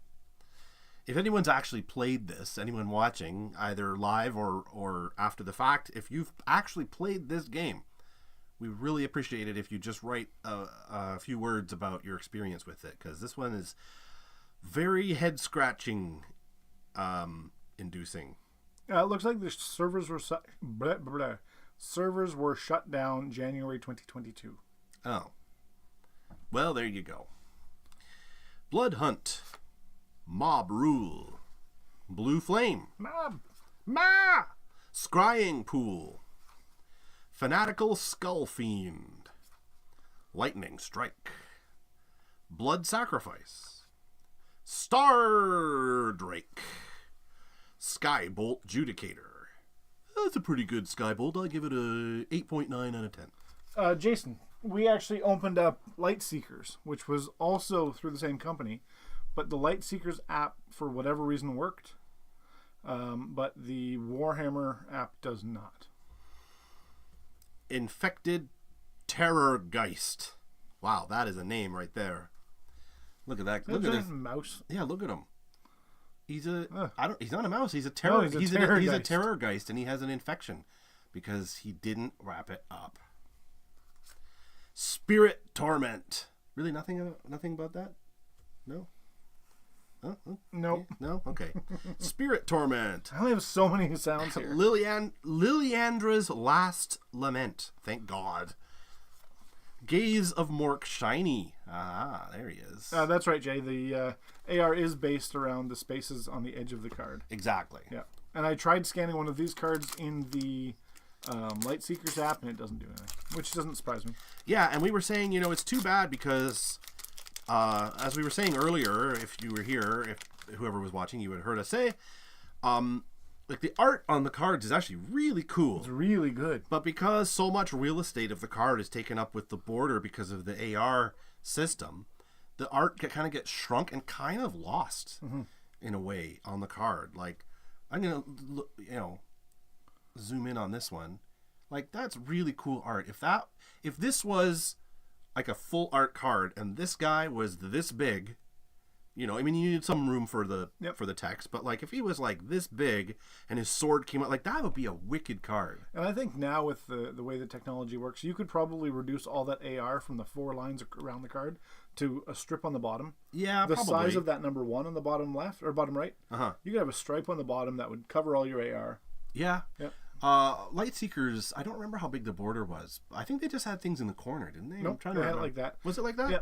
If anyone's actually played this, anyone watching, either live or after the fact, if you've actually played this game, we really appreciate it if you just write a few words about your experience with it, because this one is very head-scratching inducing. It looks like the servers were servers were shut down January 2022. Oh. Well, there you go. Blood Hunt. Mob Rule. Blue Flame. Mob. Ma! Scrying Pool. Fanatical Skull Fiend. Lightning Strike. Blood Sacrifice. Star Drake. Skybolt Judicator. That's a pretty good Skybolt. I give it a 8.9 out of 10. Jason, we actually opened up Light Seekers, which was also through the same company, but the Light Seekers app, for whatever reason, worked, but the Warhammer app does not. Infected Terrorgeist. Wow, that is a name right there. Look at that. Look at this mouse. Yeah, look at him. He's he's not a mouse. He's a terror. No, he's a terrorgeist. He's a terrorgeist, and he has an infection because he didn't wrap it up. Spirit Torment. Really, nothing about that. No. Huh? Nope. No. Okay. Spirit Torment. I only have so many sounds here. Liliandra's Last Lament. Thank God. Gaze of Mork Shiny. Ah, there he is. That's right, Jay. The AR is based around the spaces on the edge of the card. Exactly. Yeah. And I tried scanning one of these cards in the Light Seekers app, and it doesn't do anything, which doesn't surprise me. Yeah, and we were saying, it's too bad because, as we were saying earlier, if you were here, if whoever was watching, you would have heard us say, like the art on the cards is actually really cool. It's really good. But because so much real estate of the card is taken up with the border because of the AR system, the art kind of gets shrunk and kind of lost in a way on the card. Like, I'm going to, zoom in on this one. Like, that's really cool art. If this was like a full art card and this guy was this big, you needed some room for the text, but like if he was like this big and his sword came out, like that would be a wicked card. And I think now with the way the technology works, you could probably reduce all that AR from the 4 lines around the card to a strip on the bottom. Yeah, the probably. size of that number 1 on the bottom left or bottom right. You could have a stripe on the bottom that would cover all your AR. Yeah. Yep. Light Seekers, I don't remember how big the border was. I think they just had things in the corner, didn't they? Nope, I'm trying they to had remember. it like that. Was it like that? Yeah.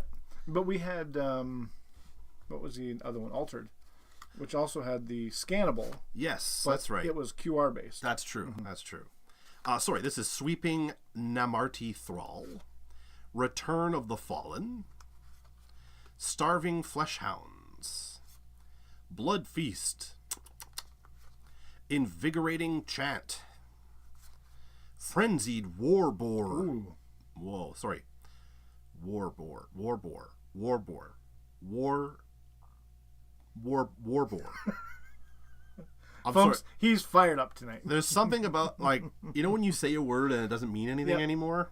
But we had what was the other one? Altered, which also had the scannable. Yes, but that's right. It was QR based. That's true. That's true. Sorry, this is Sweeping Namarti Thrall, Return of the Fallen, Starving Fleshhounds, Blood Feast, Invigorating Chant, Frenzied Warboar. Ooh. Whoa, sorry. Warboar. I'm Folks, sorry. he's fired up tonight. There's something about, like, when you say a word and it doesn't mean anything Yep. anymore?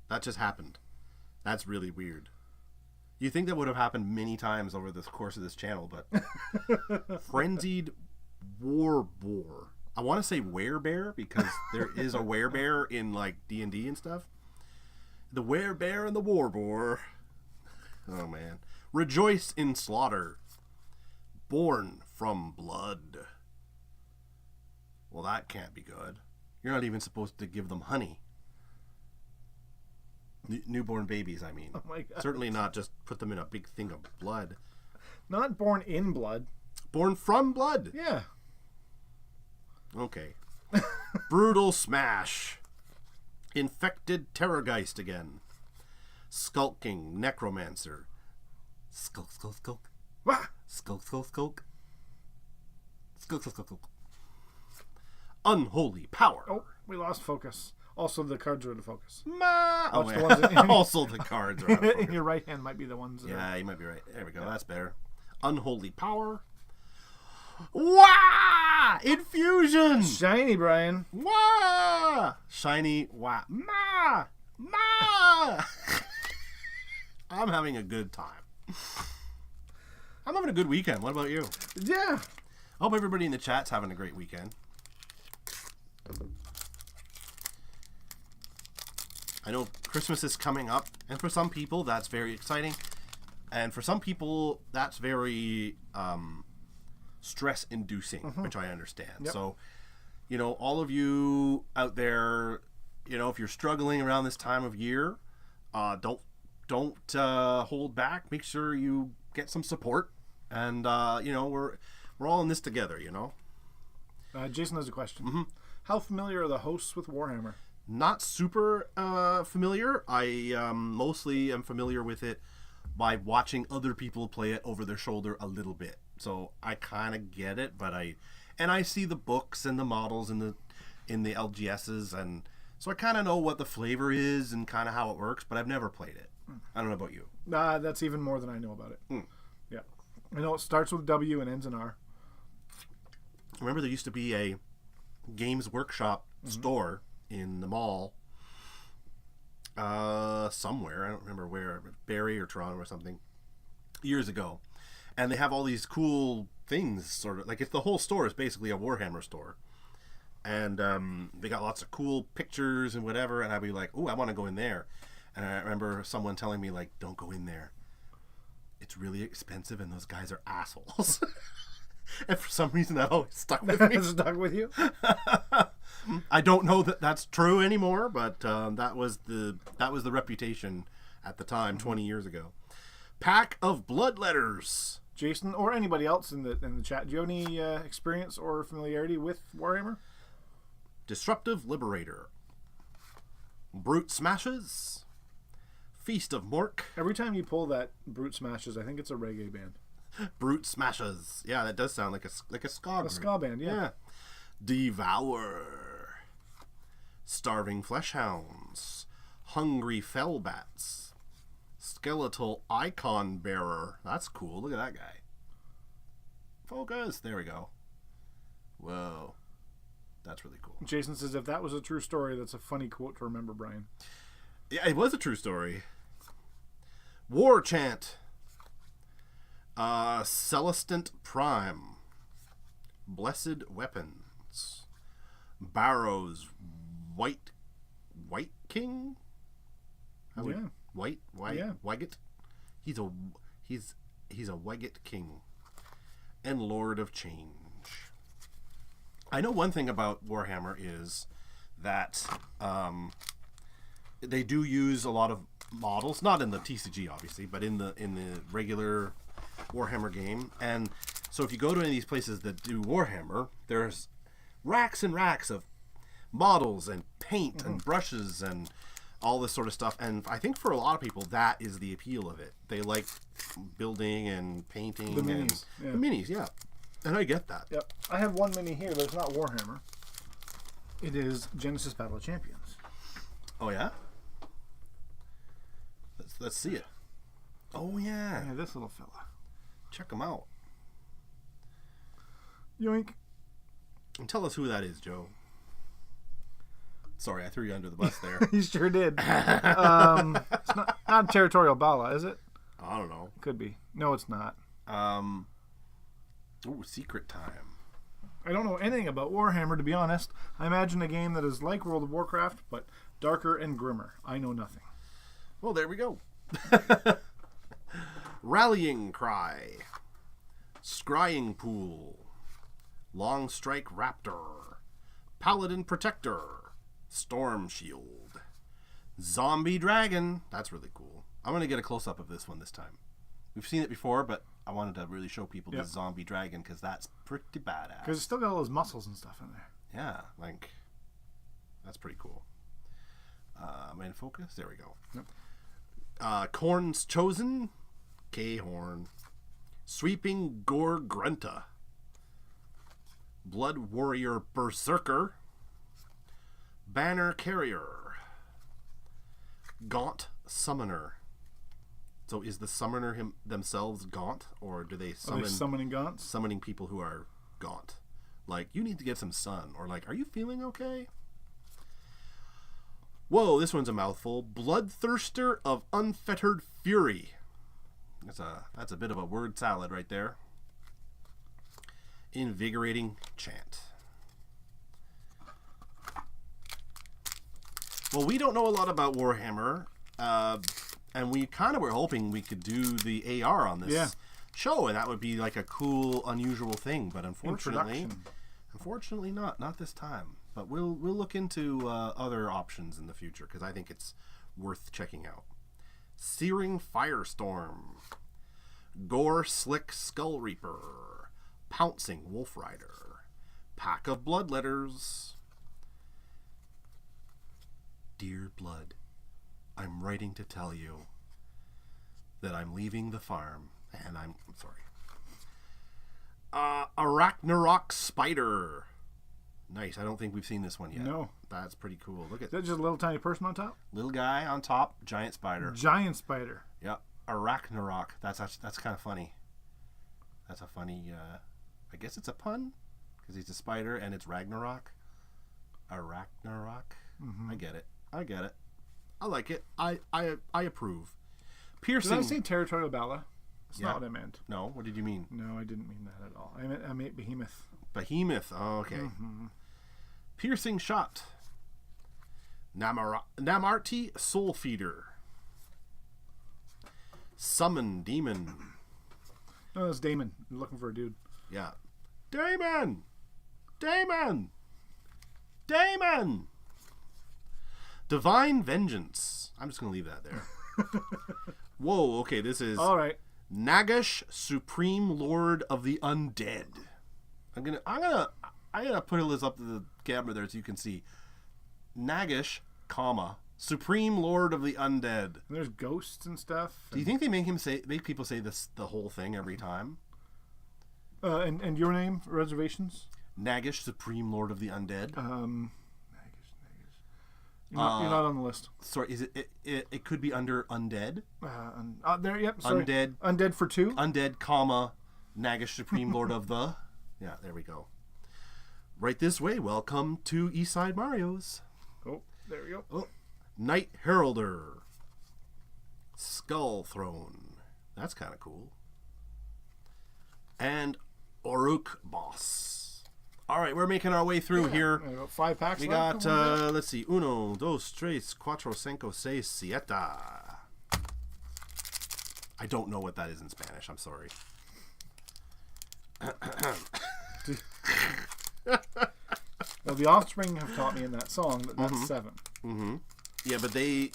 That just happened. That's really weird. You think that would have happened many times over the course of this channel, but Frenzied Warboar. I want to say werebear because there is a werebear in like D&D and stuff. The werebear and the warboar. Oh, man. Rejoice in slaughter. Born from blood. Well, that can't be good. You're not even supposed to give them honey. Newborn babies, I mean. Oh my God. Certainly not just put them in a big thing of blood. Not born in blood. Born from blood. Yeah. Okay. Brutal smash. Infected terrorgeist again. Skulking necromancer. Skulk, skulk, skulk. Wah! Skulk, skulk, skulk. Skulk, skulk, skulk, skulk. Unholy power. Oh, we lost focus. Also, the cards are out of focus. Oh, Watch yeah. the ones in, Also, the cards are out of focus. in your right hand might be the ones. That Yeah, are... you might be right. There we go. That's better. Unholy power. Wah! Infusion. Shiny, Brian. Wah! Shiny. Wah! Ma! Ma! I'm having a good time. I'm having a good weekend. What about you? Yeah. I hope everybody in the chat's having a great weekend. I know Christmas is coming up, and for some people that's very exciting, and for some people that's very stress-inducing, which I understand. Yep. So, all of you out there, if you're struggling around this time of year, don't hold back. Make sure you get some support, and we're all in this together. Jason has a question. How familiar are the hosts with Warhammer? Not super familiar. I mostly am familiar with it by watching other people play it over their shoulder a little bit. So I kind of get it, but I see the books and the models in the LGSs, and so I kind of know what the flavor is and kind of how it works, but I've never played it. I don't know about you. That's even more than I know about it. Yeah. I know it starts with W and ends in R. Remember there used to be a Games Workshop store in the mall somewhere. I don't remember where, Barrie or Toronto or something, years ago. And they have all these cool things, sort of like if the whole store is basically a Warhammer store. And they got lots of cool pictures and whatever, and I'd be like, "Ooh, I want to go in there." And I remember someone telling me, like, "Don't go in there. It's really expensive and those guys are assholes." And for some reason that always stuck with me. Stuck with you? I don't know that that's true anymore, but that was the reputation at the time, 20 years ago. Pack of Bloodletters. Jason, or anybody else in the chat, do you have any experience or familiarity with Warhammer? Disruptive Liberator. Brute Smashes. Feast of Mork. Every time you pull that Brute Smashes, I think it's a reggae band. Brute Smashes. Yeah, that does sound like a ska group. A ska band, yeah. Devour. Starving Fleshhounds. Hungry Fellbats. Skeletal Icon Bearer. That's cool. Look at that guy. Focus. There we go. Whoa. That's really cool. Jason says, if that was a true story, that's a funny quote to remember, Brian. Yeah, it was a true story. War Chant. Celestant Prime. Blessed Weapons. Barrow's White King? Yeah. White? Yeah. Wyget? He's a Wyget King. And Lord of Change. I know one thing about Warhammer is that they do use a lot of models, not in the TCG obviously, but in the regular Warhammer game. And so if you go to any of these places that do Warhammer, there's racks and racks of models and paint and brushes and all this sort of stuff. And I think for a lot of people that is the appeal of it. They like building and painting. The minis. The minis, yeah. And I get that. Yep. I have one mini here, but it's not Warhammer. It is Genesis Battle of Champions. Oh yeah? Let's see it. Oh yeah. Yeah, this little fella. Check them out. Yoink. And tell us who that is, Joe. Sorry, I threw you under the bus there. You sure did. It's not Territorial Bala, is it? I don't know. Could be. No, it's not. Ooh, Secret Time. I don't know anything about Warhammer, to be honest. I imagine a game that is like World of Warcraft, but darker and grimmer. I know nothing. Well, there we go. Rallying Cry, Scrying Pool, Long Strike Raptor, Paladin Protector, Storm Shield, Zombie Dragon. That's really cool. I'm going to get a close-up of this one this time. We've seen it before, but I wanted to really show people the Zombie Dragon because that's pretty badass. Because it's still got all those muscles and stuff in there. Yeah, like, that's pretty cool. Main focus. There we go. Yep. Corn's Chosen, K-Horn, Sweeping Gore Grunta, Blood Warrior Berserker, Banner Carrier, Gaunt Summoner. So is the summoner themselves gaunt, or do they summon? Are they summoning gaunts? Summoning people who are gaunt. Like, you need to get some sun, or like, are you feeling okay? Whoa, this one's a mouthful. Bloodthirster of Unfettered Fury. That's a bit of a word salad right there. Invigorating Chant. Well, we don't know a lot about Warhammer, and we kind of were hoping we could do the AR on this show, and that would be like a cool, unusual thing. But unfortunately not this time. But we'll look into other options in the future because I think it's worth checking out. Searing Firestorm, Gore Slick Skull Reaper, Pouncing Wolf Rider, Pack of Bloodletters. Dear Blood, I'm writing to tell you that I'm leaving the farm, and I'm sorry. Arachnarok Spider. Nice. I don't think we've seen this one yet. No. That's pretty cool. Look at Is that just a little tiny person on top? little guy on top, giant spider. Giant spider. Yep. Arachnarok. That's kind of funny. That's a funny. I guess it's a pun because he's a spider and it's Ragnarok. Arachnarok. Mm-hmm. I get it. I like it. I approve. Piercing. Did I say territorial Bala? That's not what I meant. No. What did you mean? No, I didn't mean that at all. I meant behemoth. Behemoth. Oh, okay. Mm-hmm. Piercing Shot. Namarti Soul Feeder. Summon Demon. No, it's Damon. I'm looking for a dude. Yeah. Damon! Divine Vengeance. I'm just going to leave that there. Whoa, okay, this is All right. Nagash, Supreme Lord of the Undead. I'm gonna put this up to the camera there so you can see. Nagash, Supreme Lord of the Undead. And there's ghosts and stuff. Do you think they make people say this the whole thing every time? And your name? Reservations? Nagash, Supreme Lord of the Undead. Nagus. You're not on the list. Sorry, is it could be under Undead? There, yep. Sorry. Undead for 2. Undead, Nagash, Supreme Lord of the. Yeah, there we go. Right this way. Welcome to Eastside Mario's. Oh, there we go. Oh, Night Heralder. Skull Throne. That's kind of cool. And Oruk Boss. All right, we're making our way through here. About 5 packs We left. got, let's see, 1, 2, 3, 4, 5, 6, 7. I don't know what that is in Spanish. I'm sorry. Well, the Offspring have taught me in that song that that's 7. Mm-hmm. Yeah, but they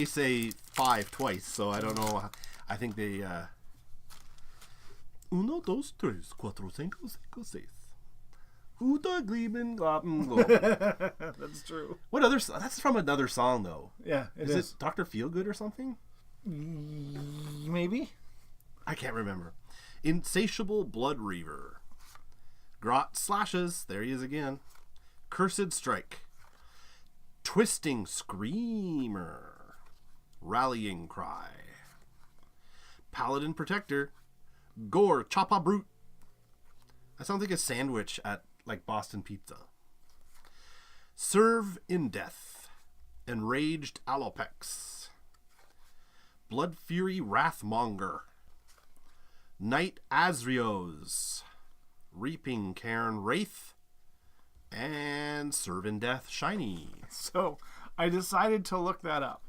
say 5 twice, so I don't know. I think they 1, 2, 3, 4, 5, 6. That's true. What other? That's from another song, though. Yeah, it is. It Dr. Feelgood or something? Maybe. I can't remember. Insatiable Blood Reaver. Grot Slashes. There he is again. Cursed Strike. Twisting Screamer. Rallying Cry. Paladin Protector. Gore Choppa Brute. That sounds like a sandwich at like Boston Pizza. Serve in Death. Enraged Alopex. Blood Fury Wrathmonger. Knight Azrios. Reaping Cairn Wraith. And Serve in Death Shiny. So I decided to look that up.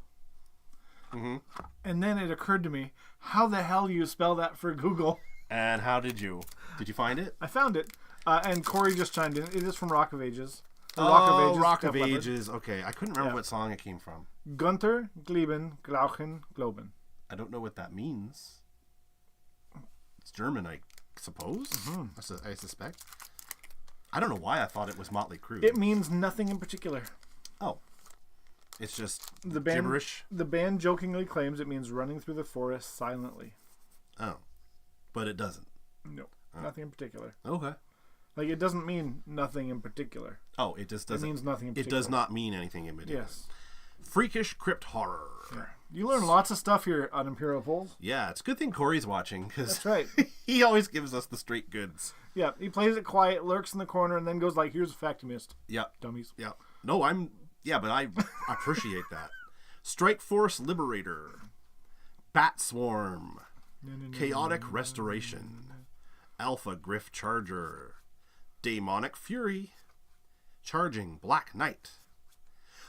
And then it occurred to me, how the hell do you spell that for Google? And how did you? Did you find it? I found it. And Corey just chimed in. It is from Rock of Ages. Rock of Def Leppard. Ages. Okay, I couldn't remember what song it came from. Gunther, Gleben, Glauchen, Globen. I don't know what that means. It's German, I suppose. I suspect. I don't know why I thought it was Motley Crue. It means nothing in particular. Oh. It's just The band, gibberish? The band jokingly claims it means running through the forest silently. Oh. But it doesn't. No, nothing in particular. Okay. Like, it doesn't mean nothing in particular. Oh, it just doesn't. It means nothing in particular. It does not mean anything in particular. Yes. Freakish crypt horror. Yeah. You learn lots of stuff here on Imperial Polls. Yeah, it's a good thing Corey's watching, because That's right. he always gives us the straight goods. Yeah, he plays it quiet, lurks in the corner, and then goes like, here's a fact you missed. Yep. Dummies. Yeah. No, but I appreciate that. Strike Force Liberator. Bat Swarm. Chaotic Restoration. Alpha Griff Charger. Demonic Fury. Charging Black Knight.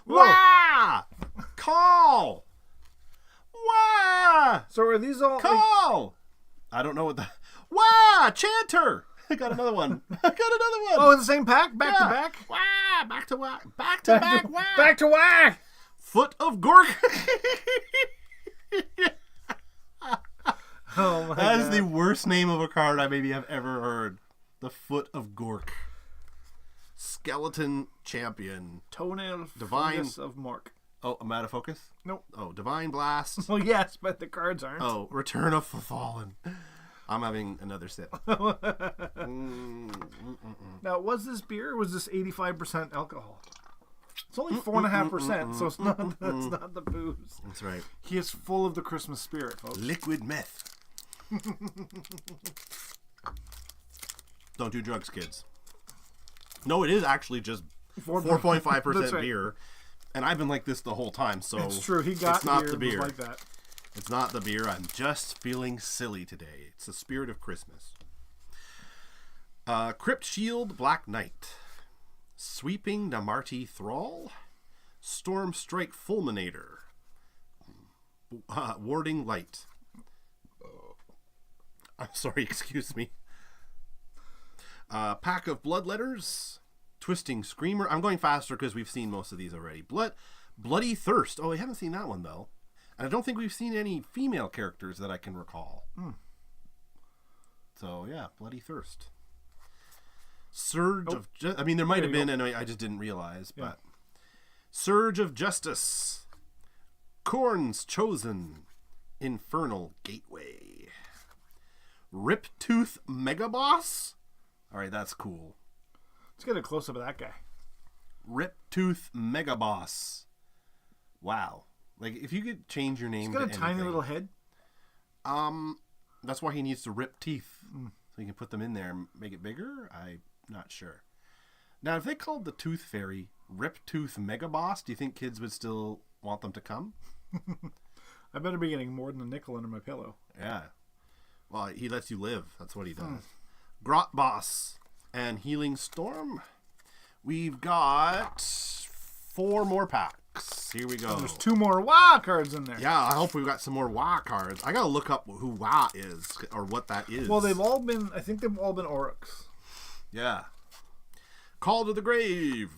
Whoa. Wah! Call! Wah! So are these all... Call! I don't know what the... Wah! Chanter! I got another one. Oh, in the same pack? Back to back? Wah! Back to whack. Back to back. Wah! Back to whack! Foot of Gork. Oh my That is God. the worst name of a card I maybe have ever heard. The Foot of Gork. Skeleton Champion. Toenail Divine- fungus of Mork. Oh, I'm out of focus? Nope. Oh, Divine Blast. Well, yes, but the cards aren't. Oh, Return of the Fallen. I'm having another sip. Now, was this beer or was this 85% alcohol? It's only 4.5%, so it's not the booze. That's right. He is full of the Christmas spirit, folks. Liquid meth. Don't do drugs, kids. No, it is actually just 4.5% That's right. beer. And I've been like this the whole time, so It's true. He got it's not beer, the beer. like that. It's not the beer. I'm just feeling silly today. It's the spirit of Christmas. Crypt Shield Black Knight. Sweeping Namarti Thrall. Storm Strike Fulminator. Warding Light. I'm sorry, excuse me. Pack of Bloodletters. Twisting Screamer. I'm going faster because we've seen most of these already. Bloody Thirst. Oh, we haven't seen that one, though. And I don't think we've seen any female characters that I can recall. So, yeah, Bloody Thirst. Surge of... I mean, there might have been, and I just didn't realize, but... Surge of Justice. Korn's Chosen. Infernal Gateway. Riptooth Megaboss? Alright, that's cool. Let's get a close-up of that guy. Riptooth Megaboss. Wow. Like, if you could change your name He's got to a tiny anything, little head. that's why he needs to rip teeth. So you can put them in there and make it bigger? I'm not sure. Now, if they called the Tooth Fairy Riptooth Megaboss, do you think kids would still want them to come? I better be getting more than a nickel under my pillow. Yeah. Well, he lets you live. That's what he does. Grot Boss and Healing Storm. We've got 4 more packs. Here we go. There's 2 more WoW cards in there. Yeah, I hope we've got some more WoW cards. I gotta look up who WoW is, or what that is. Well, I think they've all been Oryx. Yeah. Call to the Grave.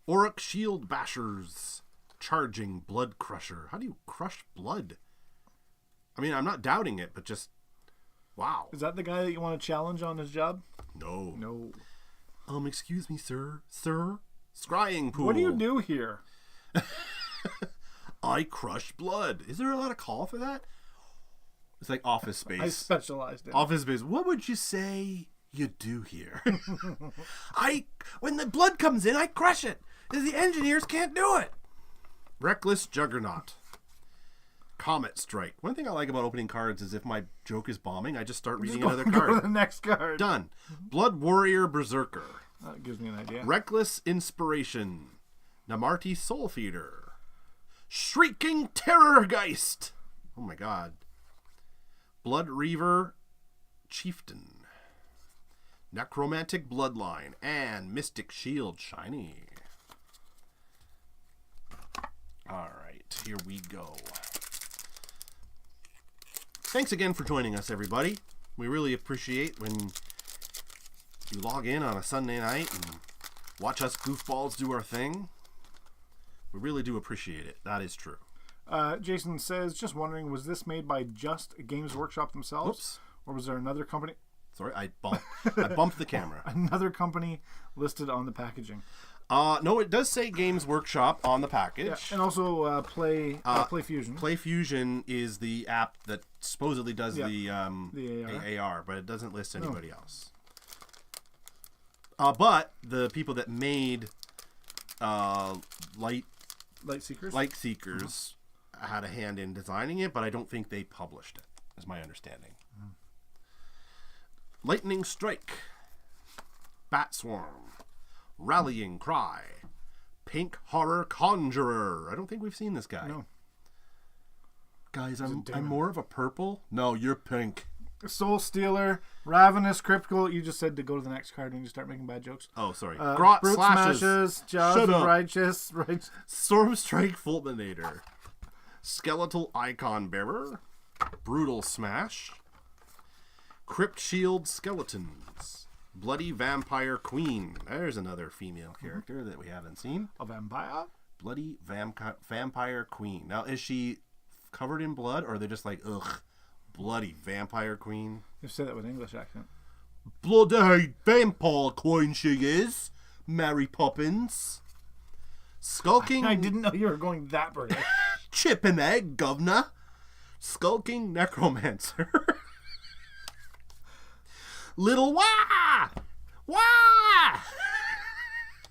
Auric Shield Bashers. Charging Blood Crusher. How do you crush blood? I mean, I'm not doubting it, but just... Wow. Is that the guy that you want to challenge on his job? No. No. Excuse me, sir. Sir? Scrying Pool. What do you do here? I crush blood. Is there a lot of call for that? It's like Office Space. I specialized in it. Office Space. What would you say you do here? When the blood comes in, I crush it. The engineers can't do it. Reckless Juggernaut. Comet Strike. One thing I like about opening cards is if my joke is bombing, I just start reading another Go to card. the next card. Done. Blood Warrior Berserker. That gives me an idea. Reckless Inspiration. Namarti Soul Feeder. Shrieking Terrorgeist. Oh my god. Blood Reaver Chieftain. Necromantic Bloodline. And Mystic Shield Shiny. Alright, here we go. thanks again for joining us, everybody. We really appreciate when you log in on a Sunday night and watch us goofballs do our thing. We really do appreciate it. That is true. Jason says, just wondering, was this made by just Games Workshop themselves? Oops. Or was there another company? Sorry, I bumped the camera. Another company listed on the packaging. No, it does say Games Workshop on the package. Yeah, and also Play Fusion. Play Fusion is the app that supposedly does the AR, but it doesn't list anybody else. But the people that made Light Seekers had a hand in designing it, but I don't think they published it, is my understanding. Lightning Strike, Bat Swarm, Rallying Cry, Pink Horror Conjurer. I don't think we've seen this guy. No. Guys, I'm more of a purple. No, you're pink. Soul Stealer, Ravenous Cryptical. You just said to go to the next card when you start making bad jokes. Oh, sorry. Grot Smashes, Jaws of Righteous, Stormstrike Fulminator, Skeletal Icon Bearer, Brutal Smash, Crypt Shield Skeletons, Bloody Vampire Queen. There's another female character that we haven't seen. A vampire? Bloody Vampire Queen. Now, is she covered in blood, or are they just like, ugh, Bloody Vampire Queen? You say that with an English accent. Bloody Vampire Queen she is, Mary Poppins. Skulking... I didn't know you were going that British. Chip and egg, governor. Skulking Necromancer. Little Wah! Wah!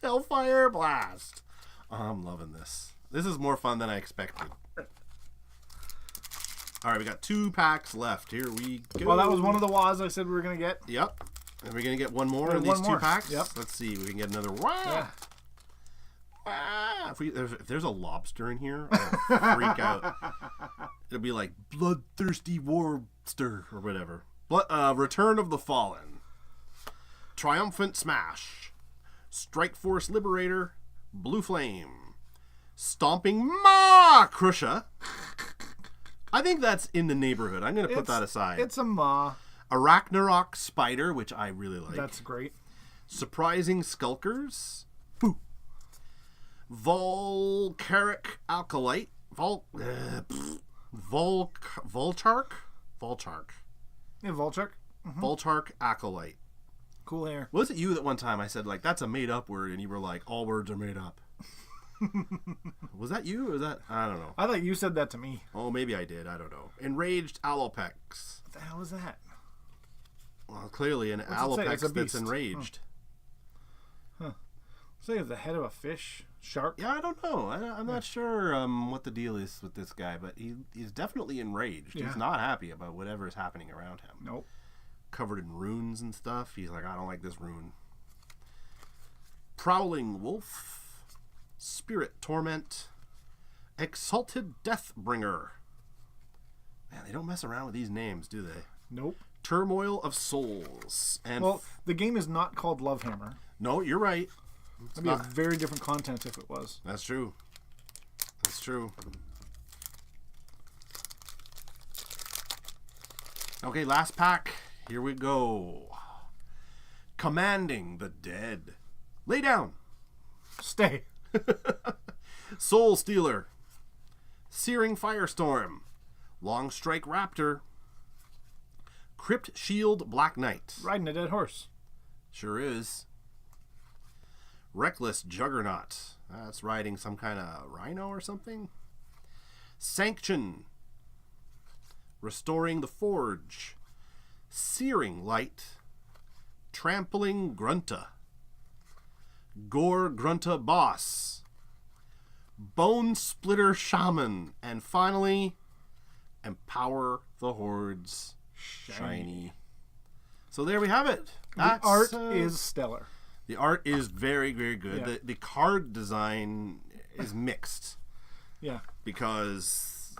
Hellfire Blast. Oh, I'm loving this. This is more fun than I expected. All right, we got 2 packs left. Here we go. Well, that was one of the Wahs I said we were going to get. Yep. And we're going to get one more in these 2 packs. Yep. Let's see. We can get another Wah! Yeah. Wah! If there's a lobster in here, I'll freak out. It'll be like Bloodthirsty Warster or whatever. Return of the Fallen, Triumphant Smash, Strike Force Liberator, Blue Flame, Stomping Ma Crusher. I think that's in the neighborhood. I'm going to put that aside. It's a Ma. Arachnarok Spider, which I really like. That's great. Surprising Skulkers. Boo. Volcaric Alkalite. Volchark? Volchark. Yeah, Volchark. Mm-hmm. Volchark Acolyte. Cool hair. Was it you that one time I said, like, that's a made-up word, and you were like, all words are made up? Was that you, or was that... I don't know. I thought you said that to me. Oh, maybe I did. I don't know. Enraged Alopex. What the hell is that? Well, clearly an Alopex that's enraged. Huh. It's like the head of a fish. Shark? Yeah, I don't know. I'm not sure what the deal is with this guy, but he's definitely enraged. Yeah. He's not happy about whatever is happening around him. Nope. Covered in runes and stuff. He's like, I don't like this rune. Prowling Wolf, Spirit Torment, Exalted Deathbringer. Man, they don't mess around with these names, do they? Nope. Turmoil of Souls. And well, the game is not called Lovehammer. No, you're right. It'd be a very different content if it was. That's true. That's true. Okay, last pack. Here we go. Commanding the Dead. Lay down. Stay. Soul Stealer. Searing Firestorm. Long Strike Raptor. Crypt Shield Black Knight. Riding a dead horse. Sure is. Reckless Juggernaut. That's riding some kind of rhino or something. Sanction. Restoring the Forge. Searing Light. Trampling Grunta. Gore Grunta Boss. Bone Splitter Shaman. And finally, Empower the Hordes Shiny. So there we have it. The art is stellar. The art is very, very good. Yeah. The card design is mixed. Yeah. Because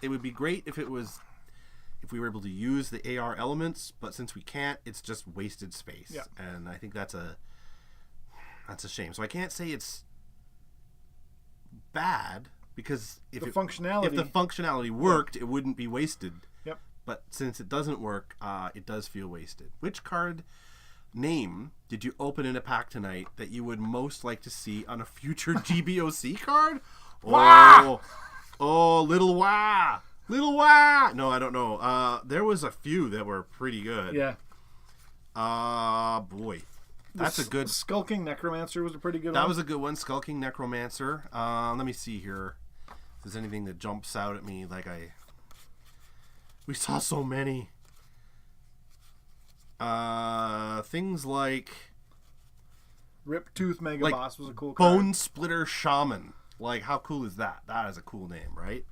it would be great if we were able to use the AR elements, but since we can't, it's just wasted space. Yeah. And I think that's a shame. So I can't say it's bad, because if the functionality worked, it wouldn't be wasted. but since it doesn't work, it does feel wasted. Which card name did you open in a pack tonight that you would most like to see on a future GBOC card? Wah! Oh, Little Wah! Little Wah! No, I don't know. There was a few that were pretty good. Yeah. Boy. That's a good... Skulking Necromancer was a pretty good one. That was a good one. Skulking Necromancer. Let me see here. If there's anything that jumps out at me we saw so many. Things like Rip Tooth Mega like Boss was a cool card. Bone Splitter Shaman. Like, how cool is that? That is a cool name, right?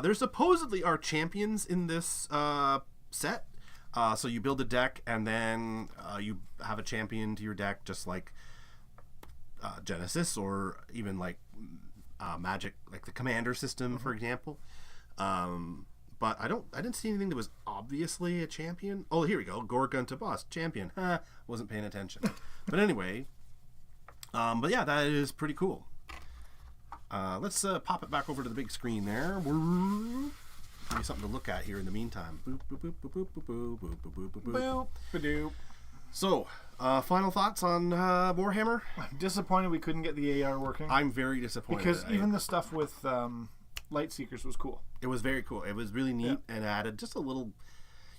There supposedly are champions in this set. So you build a deck, and then you have a champion to your deck, just like Genesis, or even like Magic, like the Commander system, for example. But I didn't see anything that was obviously a champion. Oh, here we go. Gorgon to Boss, champion. Wasn't paying attention. But anyway, but yeah, that is pretty cool. Let's pop it back over to the big screen there. Give you something to look at here in the meantime. Boop, boop, boop, boop, boop, boop, boop, boop, boop, boop, boop. Boop, ba-doop. So, final thoughts on Warhammer? I'm disappointed we couldn't get the AR working. I'm very disappointed. Because even the stuff with Lightseekers was cool. It was very cool. It was really neat and added just a little,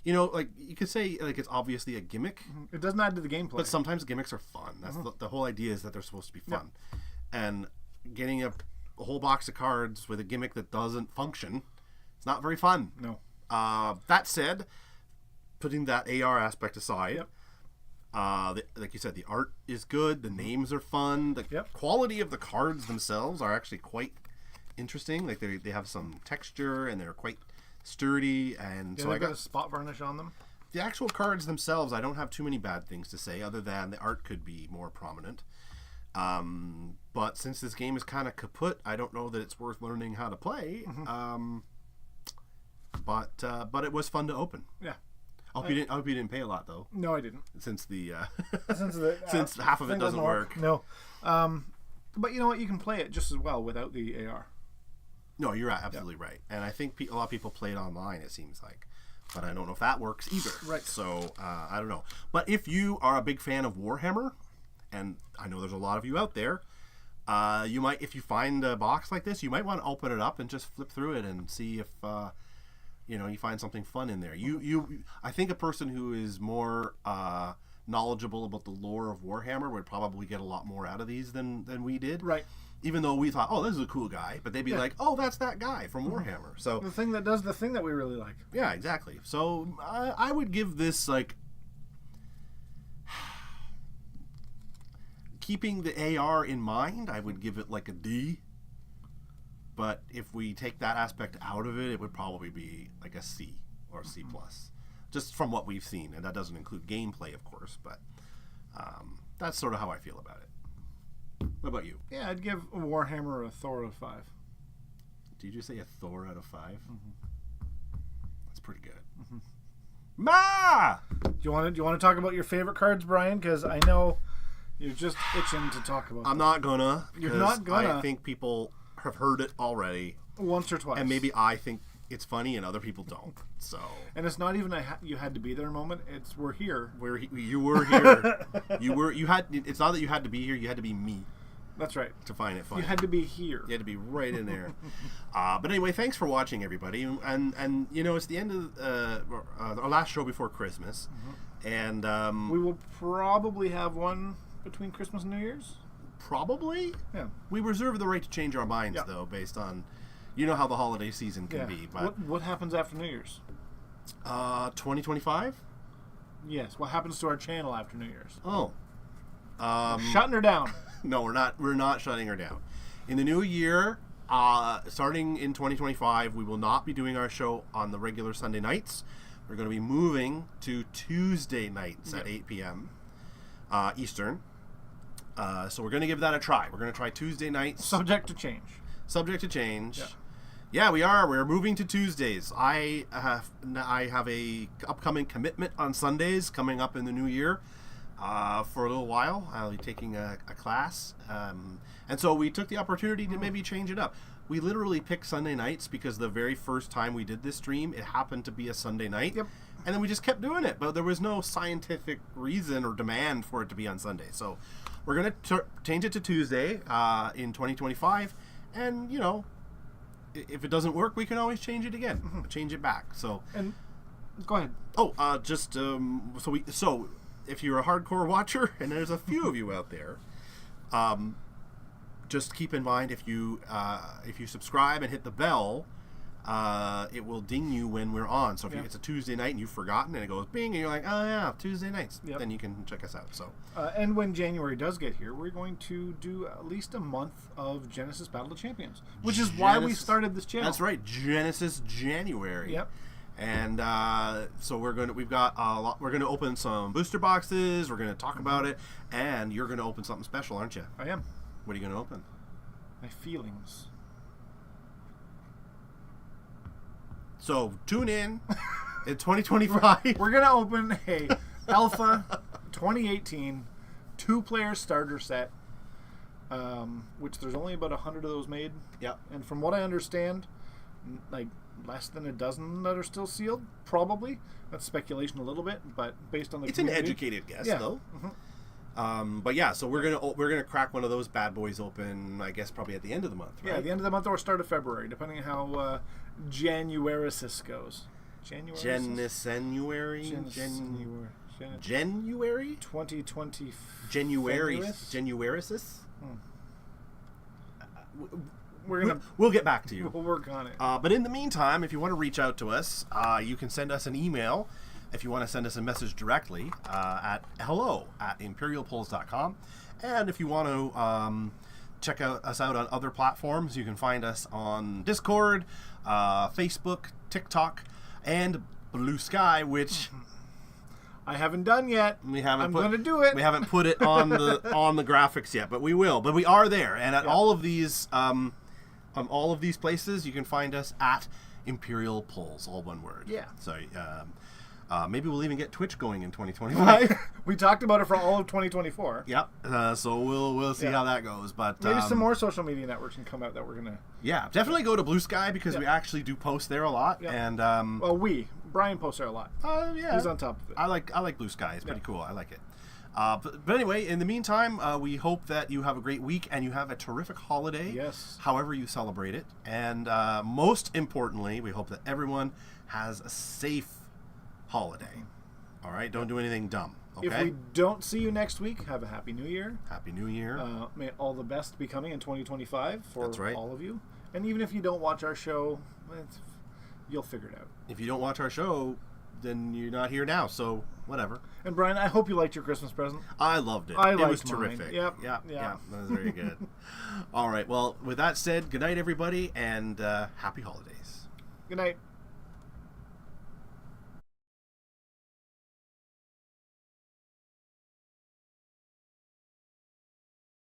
like you could say like it's obviously a gimmick. It doesn't add to the gameplay. But sometimes gimmicks are fun. That's the whole idea, is that they're supposed to be fun. And getting a whole box of cards with a gimmick that doesn't function, it's not very fun. No. That said, putting that AR aspect aside, like you said, the art is good. The names are fun. The quality of the cards themselves are actually quite interesting. Like they have some texture, and they're quite sturdy. And so I got a spot varnish on them. The actual cards themselves, I don't have too many bad things to say, other than the art could be more prominent. But since this game is kind of kaput, I don't know that it's worth learning how to play. But it was fun to open. Yeah. I hope you didn't pay a lot though. No, I didn't. Since since half of it doesn't work. No. But you know what? You can play it just as well without the AR. No, you're absolutely right. And I think a lot of people play it online, it seems like. But I don't know if that works either. Right. So, I don't know. But if you are a big fan of Warhammer, and I know there's a lot of you out there, you might, if you find a box like this, you might want to open it up and just flip through it and see if you find something fun in there. I think a person who is more knowledgeable about the lore of Warhammer would probably get a lot more out of these than we did. Right. Even though we thought, oh, this is a cool guy, but they'd be like, oh, that's that guy from Warhammer. So the thing that does the thing that we really like. Yeah, exactly. So I would give this, like, keeping the AR in mind, I would give it like a D. But if we take that aspect out of it, it would probably be like a C or a C+. Just from what we've seen. And that doesn't include gameplay, of course. But that's sort of how I feel about it. What about you? Yeah, I'd give Warhammer a Thor out of 5. Did you say a Thor out of 5? That's pretty good. Ma! Do you want to talk about your favorite cards, Brian? Because I know you're just itching to talk about. I'm not gonna. You're not gonna. I think people have heard it already once or twice, and maybe I think it's funny and other people don't. So. And it's not even you had to be there moment. It's we're here. You were here. You had. It's not that you had to be here. You had to be me. That's right. To find it funny. You had to be here. You had to be right in there. But anyway, thanks for watching, everybody. And it's the end of our last show before Christmas, and we will probably have one between Christmas and New Year's. Probably. Yeah. We reserve the right to change our minds, though, based on, how the holiday season can be. But what happens after New Year's? 2025. Yes. What happens to our channel after New Year's? Oh. Shutting her down. No, we're not. We're not shutting her down. In the new year, starting in 2025, we will not be doing our show on the regular Sunday nights. We're going to be moving to Tuesday nights at 8 p.m. Eastern. So we're going to give that a try. We're going to try Tuesday nights. Subject to change. Subject to change. Yeah, we are. We're moving to Tuesdays. I have a upcoming commitment on Sundays coming up in the new year. for a little while. I'll be taking a class. And so we took the opportunity to maybe change it up. We literally picked Sunday nights because the very first time we did this stream, it happened to be a Sunday night. Yep. And then we just kept doing it. But there was no scientific reason or demand for it to be on Sunday. So we're going to change it to Tuesday in 2025. And, you know, if it doesn't work, we can always change it again. Change it back. So, And go ahead. oh, so if you're a hardcore watcher, and there's a few of you out there, just keep in mind if you subscribe and hit the bell, it will ding you when we're on. So if it's a Tuesday night and you've forgotten and it goes bing and you're like, oh yeah, Tuesday nights, then you can check us out. So and when January does get here, we're going to do at least a month of Genesis Battle of Champions, which is why we started this channel. That's right, Genesis January. Yep. And so we've got a lot. We're gonna open some booster boxes. We're gonna talk about it, and you're gonna open something special, aren't you? I am. What are you gonna open? My feelings. So tune in 2025. We're gonna open a Alpha 2018 2-player starter set, which there's only about 100 of those made. Yep. And from what I understand, like less than a dozen that are still sealed, probably. That's speculation a little bit, but based on the It's community, an educated guess, yeah. though. But yeah, so we're gonna crack one of those bad boys open. I guess probably at the end of the month, right? Yeah, the end of the month or start of February, depending on how Januarisis goes. January. 2020. Januarisis. We'll get back to you. We'll work on it. But in the meantime, if you want to reach out to us, you can send us an email. If you want to send us a message directly at hello@imperialpulls.com. And if you want to check us out on other platforms, you can find us on Discord, Facebook, TikTok, and Blue Sky, which I haven't done yet. I'm going to do it. We haven't put it on the graphics yet, but we will. But we are there, and at all of these places, you can find us at Imperial Pulls, all one word. Yeah. So maybe we'll even get Twitch going in 2025. We talked about it for all of 2024. Yep. So we'll see how that goes. But maybe some more social media networks can come out that we're gonna. Yeah, definitely go to Blue Sky because we actually do post there a lot. Yep. And Brian posts there a lot. Yeah, he's on top of it. I like Blue Sky. It's pretty cool. I like it. But anyway, in the meantime, we hope that you have a great week and you have a terrific holiday. Yes. However you celebrate it, and most importantly, we hope that everyone has a safe holiday. All right, don't do anything dumb. Okay. If we don't see you next week, have a Happy New Year. Happy New Year. May all the best be coming in 2025 for That's right. all of you. And even if you don't watch our show, you'll figure it out. If you don't watch our show, then you're not here now, so whatever. And Brian, I hope you liked your Christmas present. I loved it. It was mine. terrific. Yep. Yeah. That was very good. All right. Well, with that said, good night, everybody, and happy holidays. Good night.